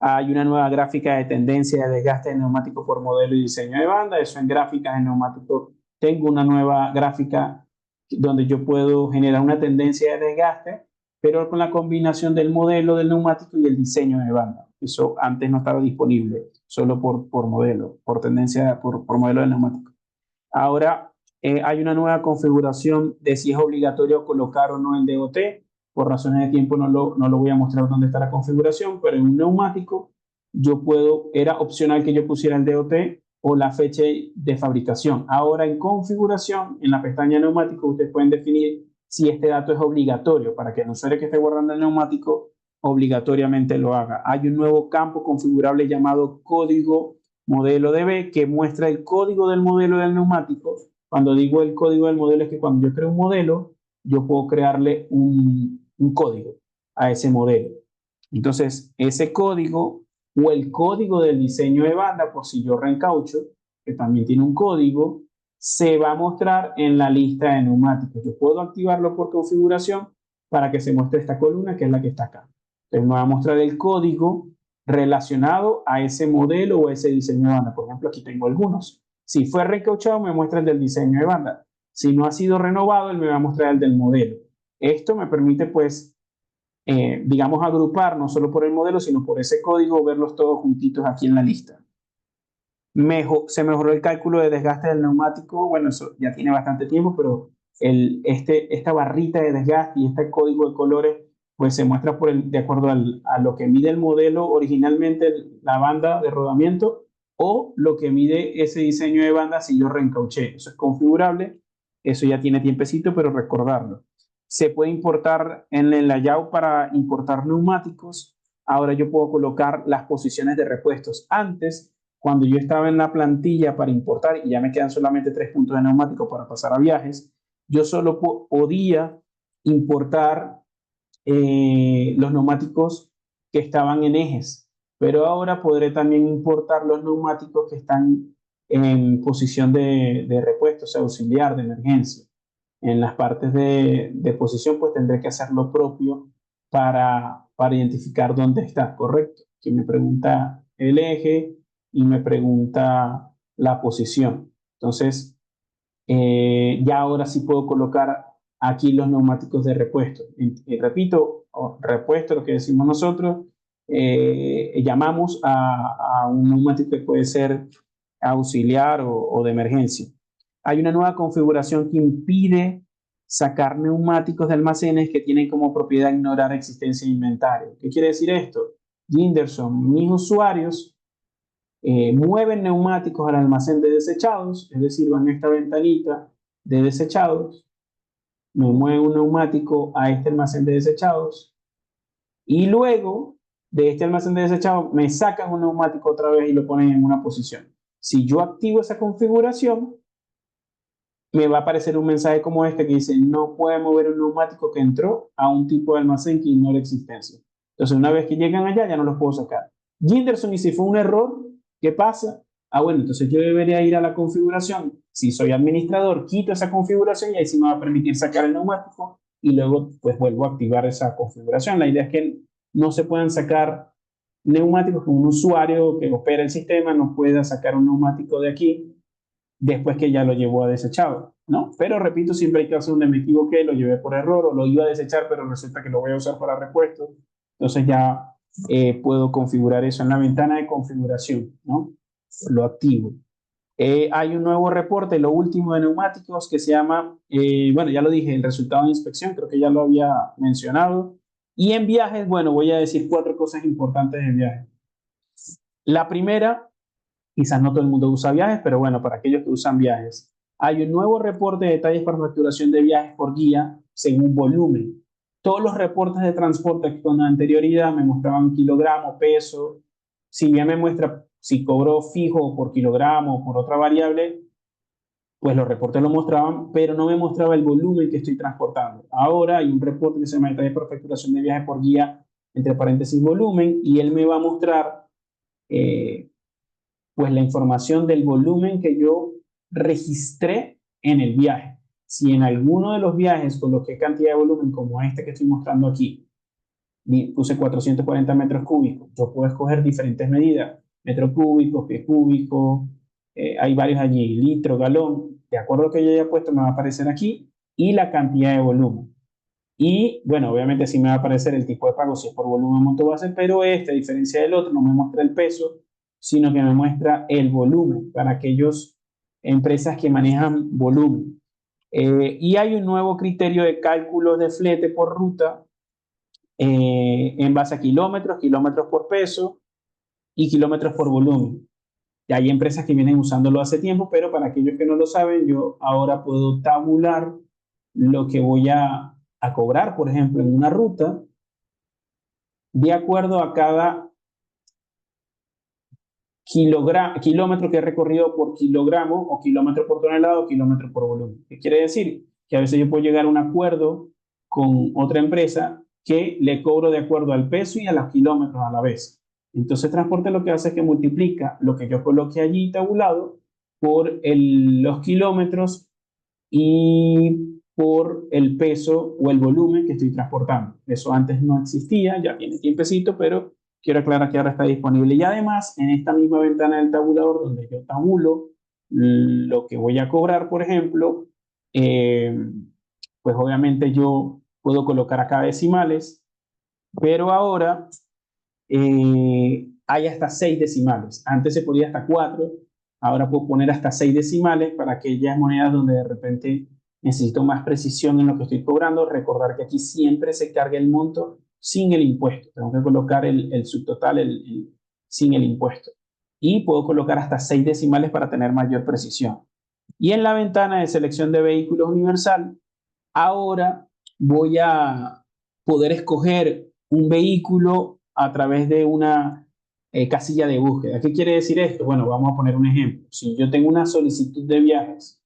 Hay una nueva gráfica de tendencia de desgaste de neumático por modelo y diseño de banda. Eso en gráficas de neumático. Tengo una nueva gráfica donde yo puedo generar una tendencia de desgaste, pero con la combinación del modelo del neumático y el diseño de banda. Eso antes no estaba disponible, solo por modelo, por tendencia, por modelo de neumático. Ahora hay una nueva configuración de si es obligatorio colocar o no el DOT. Por razones de tiempo no lo voy a mostrar dónde está la configuración, pero en un neumático yo puedo, era opcional que yo pusiera el DOT o la fecha de fabricación. Ahora en configuración, en la pestaña neumático, ustedes pueden definir si este dato es obligatorio para que el usuario que esté guardando el neumático obligatoriamente lo haga. Hay un nuevo campo configurable llamado código modelo DB que muestra el código del modelo del neumático. Cuando digo el código del modelo es que cuando yo creo un modelo, yo puedo crearle un código a ese modelo. Entonces, ese código o el código del diseño de banda, por si yo reencaucho, que también tiene un código, se va a mostrar en la lista de neumáticos. Yo puedo activarlo por configuración para que se muestre esta columna, que es la que está acá. Entonces, me va a mostrar el código relacionado a ese modelo o a ese diseño de banda. Por ejemplo, aquí tengo algunos. Si fue recauchado, me muestra el del diseño de banda. Si no ha sido renovado, él me va a mostrar el del modelo. Esto me permite, pues, digamos, agrupar no solo por el modelo, sino por ese código, verlos todos juntitos aquí en la lista. Se mejoró el cálculo de desgaste del neumático. Bueno, eso ya tiene bastante tiempo, pero esta barrita de desgaste y este código de colores, pues se muestra de acuerdo a lo que mide el modelo originalmente, la banda de rodamiento, o lo que mide ese diseño de banda si yo reencauché. Eso es configurable, eso ya tiene tiempecito, pero recordarlo. Se puede importar en el layout para importar neumáticos. Ahora yo puedo colocar las posiciones de repuestos. Antes, cuando yo estaba en la plantilla para importar y ya me quedan solamente 3 puntos de neumático para pasar a viajes, yo solo podía importar los neumáticos que estaban en ejes, pero ahora podré también importar los neumáticos que están en posición de repuesto, o sea, auxiliar, de emergencia. En las partes de posición, pues tendré que hacer lo propio para identificar dónde está, ¿correcto? Que me pregunta el eje y me pregunta la posición. Entonces, ya ahora sí puedo colocar aquí los neumáticos de repuesto. Y repito, repuesto, lo que decimos nosotros, llamamos a un neumático que puede ser auxiliar o de emergencia. Hay una nueva configuración que impide sacar neumáticos de almacenes que tienen como propiedad ignorar existencia de inventario. ¿Qué quiere decir esto? Ginderson, mis usuarios mueven neumáticos al almacén de desechados, es decir, van a esta ventanita de desechados, me mueven un neumático a este almacén de desechados y luego de este almacén de desechados me sacan un neumático otra vez y lo ponen en una posición. Si yo activo esa configuración, me va a aparecer un mensaje como este que dice no puede mover un neumático que entró a un tipo de almacén que ignora existencia. Entonces, una vez que llegan allá, ya no los puedo sacar. Ginderson, y si fue un error, ¿qué pasa? Ah, bueno, entonces yo debería ir a la configuración. Si soy administrador, quito esa configuración y ahí sí me va a permitir sacar el neumático y luego pues vuelvo a activar esa configuración. La idea es que no se puedan sacar neumáticos, que un usuario que opera el sistema no pueda sacar un neumático de aquí después que ya lo llevó a desechado, ¿no? Pero repito, siempre hay casos donde me equivoqué, lo llevé por error o lo iba a desechar, pero resulta que lo voy a usar para repuesto. Entonces ya puedo configurar eso en la ventana de configuración, ¿no? Lo activo. Hay un nuevo reporte, lo último de neumáticos, que se llama, bueno, ya lo dije, el resultado de inspección, creo que ya lo había mencionado. Y en viajes, bueno, voy a decir 4 cosas importantes de viajes. La primera, quizás no todo el mundo usa viajes, pero bueno, para aquellos que usan viajes, hay un nuevo reporte de detalles para facturación de viajes por guía según volumen. Todos los reportes de transporte con anterioridad me mostraban kilogramo, peso. Si bien me muestra si cobró fijo por kilogramo o por otra variable, pues los reportes lo mostraban, pero no me mostraba el volumen que estoy transportando. Ahora hay un reporte que se llama detalles para facturación de viajes por guía, entre paréntesis volumen, y él me va a mostrar eh, pues la información del volumen que yo registré en el viaje. Si en alguno de los viajes coloqué cantidad de volumen como este que estoy mostrando aquí, puse 440 metros cúbicos, yo puedo escoger diferentes medidas, metro cúbico, pie cúbico, hay varios allí, litro, galón, de acuerdo a lo que yo haya puesto me va a aparecer aquí y la cantidad de volumen. Y bueno, obviamente sí me va a aparecer el tipo de pago si es por volumen o monto base, pero este, a diferencia del otro, no me muestra el peso, sino que me muestra el volumen para aquellas empresas que manejan volumen. Y hay un nuevo criterio de cálculo de flete por ruta en base a kilómetros, kilómetros por peso y kilómetros por volumen. Y hay empresas que vienen usándolo hace tiempo, pero para aquellos que no lo saben, yo ahora puedo tabular lo que voy a cobrar, por ejemplo, en una ruta, de acuerdo a cada kilómetro que he recorrido por kilogramo o kilómetro por tonelada o kilómetro por volumen. ¿Qué quiere decir? Que a veces yo puedo llegar a un acuerdo con otra empresa que le cobro de acuerdo al peso y a los kilómetros a la vez. Entonces, transporte lo que hace es que multiplica lo que yo coloque allí tabulado por los kilómetros y por el peso o el volumen que estoy transportando. Eso antes no existía, ya tiene tiempecito, pero quiero aclarar que ahora está disponible. Y además, en esta misma ventana del tabulador donde yo tabulo lo que voy a cobrar, por ejemplo, eh, pues obviamente yo puedo colocar acá decimales, pero ahora hay hasta 6 decimales. Antes se podía hasta 4, ahora puedo poner hasta 6 decimales para aquellas monedas donde de repente necesito más precisión en lo que estoy cobrando. Recordar que aquí siempre se carga el monto sin el impuesto. Tengo que colocar el subtotal sin el impuesto. Y puedo colocar hasta 6 decimales para tener mayor precisión. Y en la ventana de selección de vehículos universal, ahora voy a poder escoger un vehículo a través de una casilla de búsqueda. ¿Qué quiere decir esto? Bueno, vamos a poner un ejemplo. Si yo tengo una solicitud de viajes,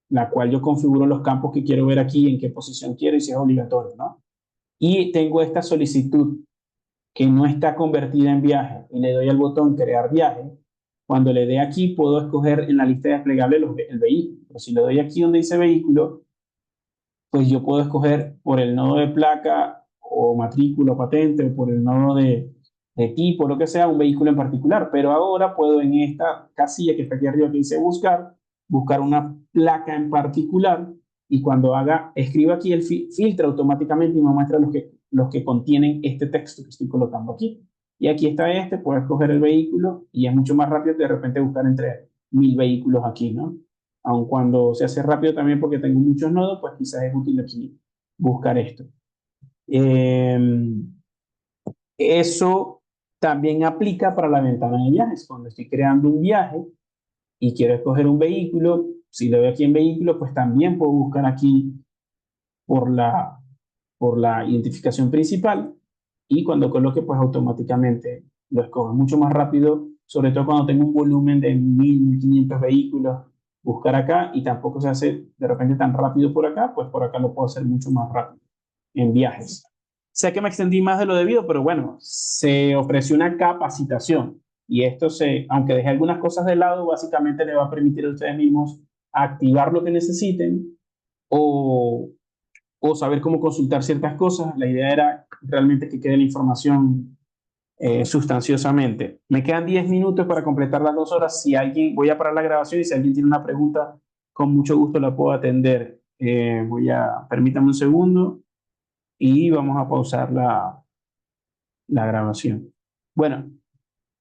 la cual yo configuro los campos que quiero ver aquí, en qué posición quiero y si es obligatorio, ¿no? Y tengo esta solicitud que no está convertida en viaje y le doy al botón crear viaje. Cuando le dé aquí, puedo escoger en la lista desplegable el vehículo. Pero si le doy aquí donde dice vehículo, pues yo puedo escoger por el nodo de placa o matrícula o patente o por el nodo de tipo, lo que sea, un vehículo en particular. Pero ahora puedo en esta casilla que está aquí arriba que dice buscar, buscar una placa en particular y cuando escriba aquí, el filtra automáticamente y me muestra los que contienen este texto que estoy colocando aquí. Y aquí está este, puedo escoger el vehículo y es mucho más rápido que de repente buscar entre 1000 vehículos aquí, ¿no? Aun cuando se hace rápido también porque tengo muchos nodos, pues quizás es útil aquí buscar esto. Eh, Eso también aplica para la ventana de viajes. Cuando estoy creando un viaje y quiero escoger un vehículo, si lo veo aquí en vehículo, pues también puedo buscar aquí por por la identificación principal y cuando coloque, pues automáticamente lo escoge mucho más rápido, sobre todo cuando tengo un volumen de 1500 vehículos, buscar acá y tampoco se hace de repente tan rápido por acá, pues por acá lo puedo hacer mucho más rápido en viajes. Sé que me extendí más de lo debido, pero bueno, se ofreció una capacitación. Y esto aunque deje algunas cosas de lado, básicamente le va a permitir a ustedes mismos activar lo que necesiten o, o saber cómo consultar ciertas cosas. La idea era realmente que quede la información sustanciosamente. Me quedan 10 minutos para completar las 2 horas. Si alguien, voy a parar la grabación y si alguien tiene una pregunta, con mucho gusto la puedo atender. Permítame un segundo y vamos a pausar la grabación. Bueno,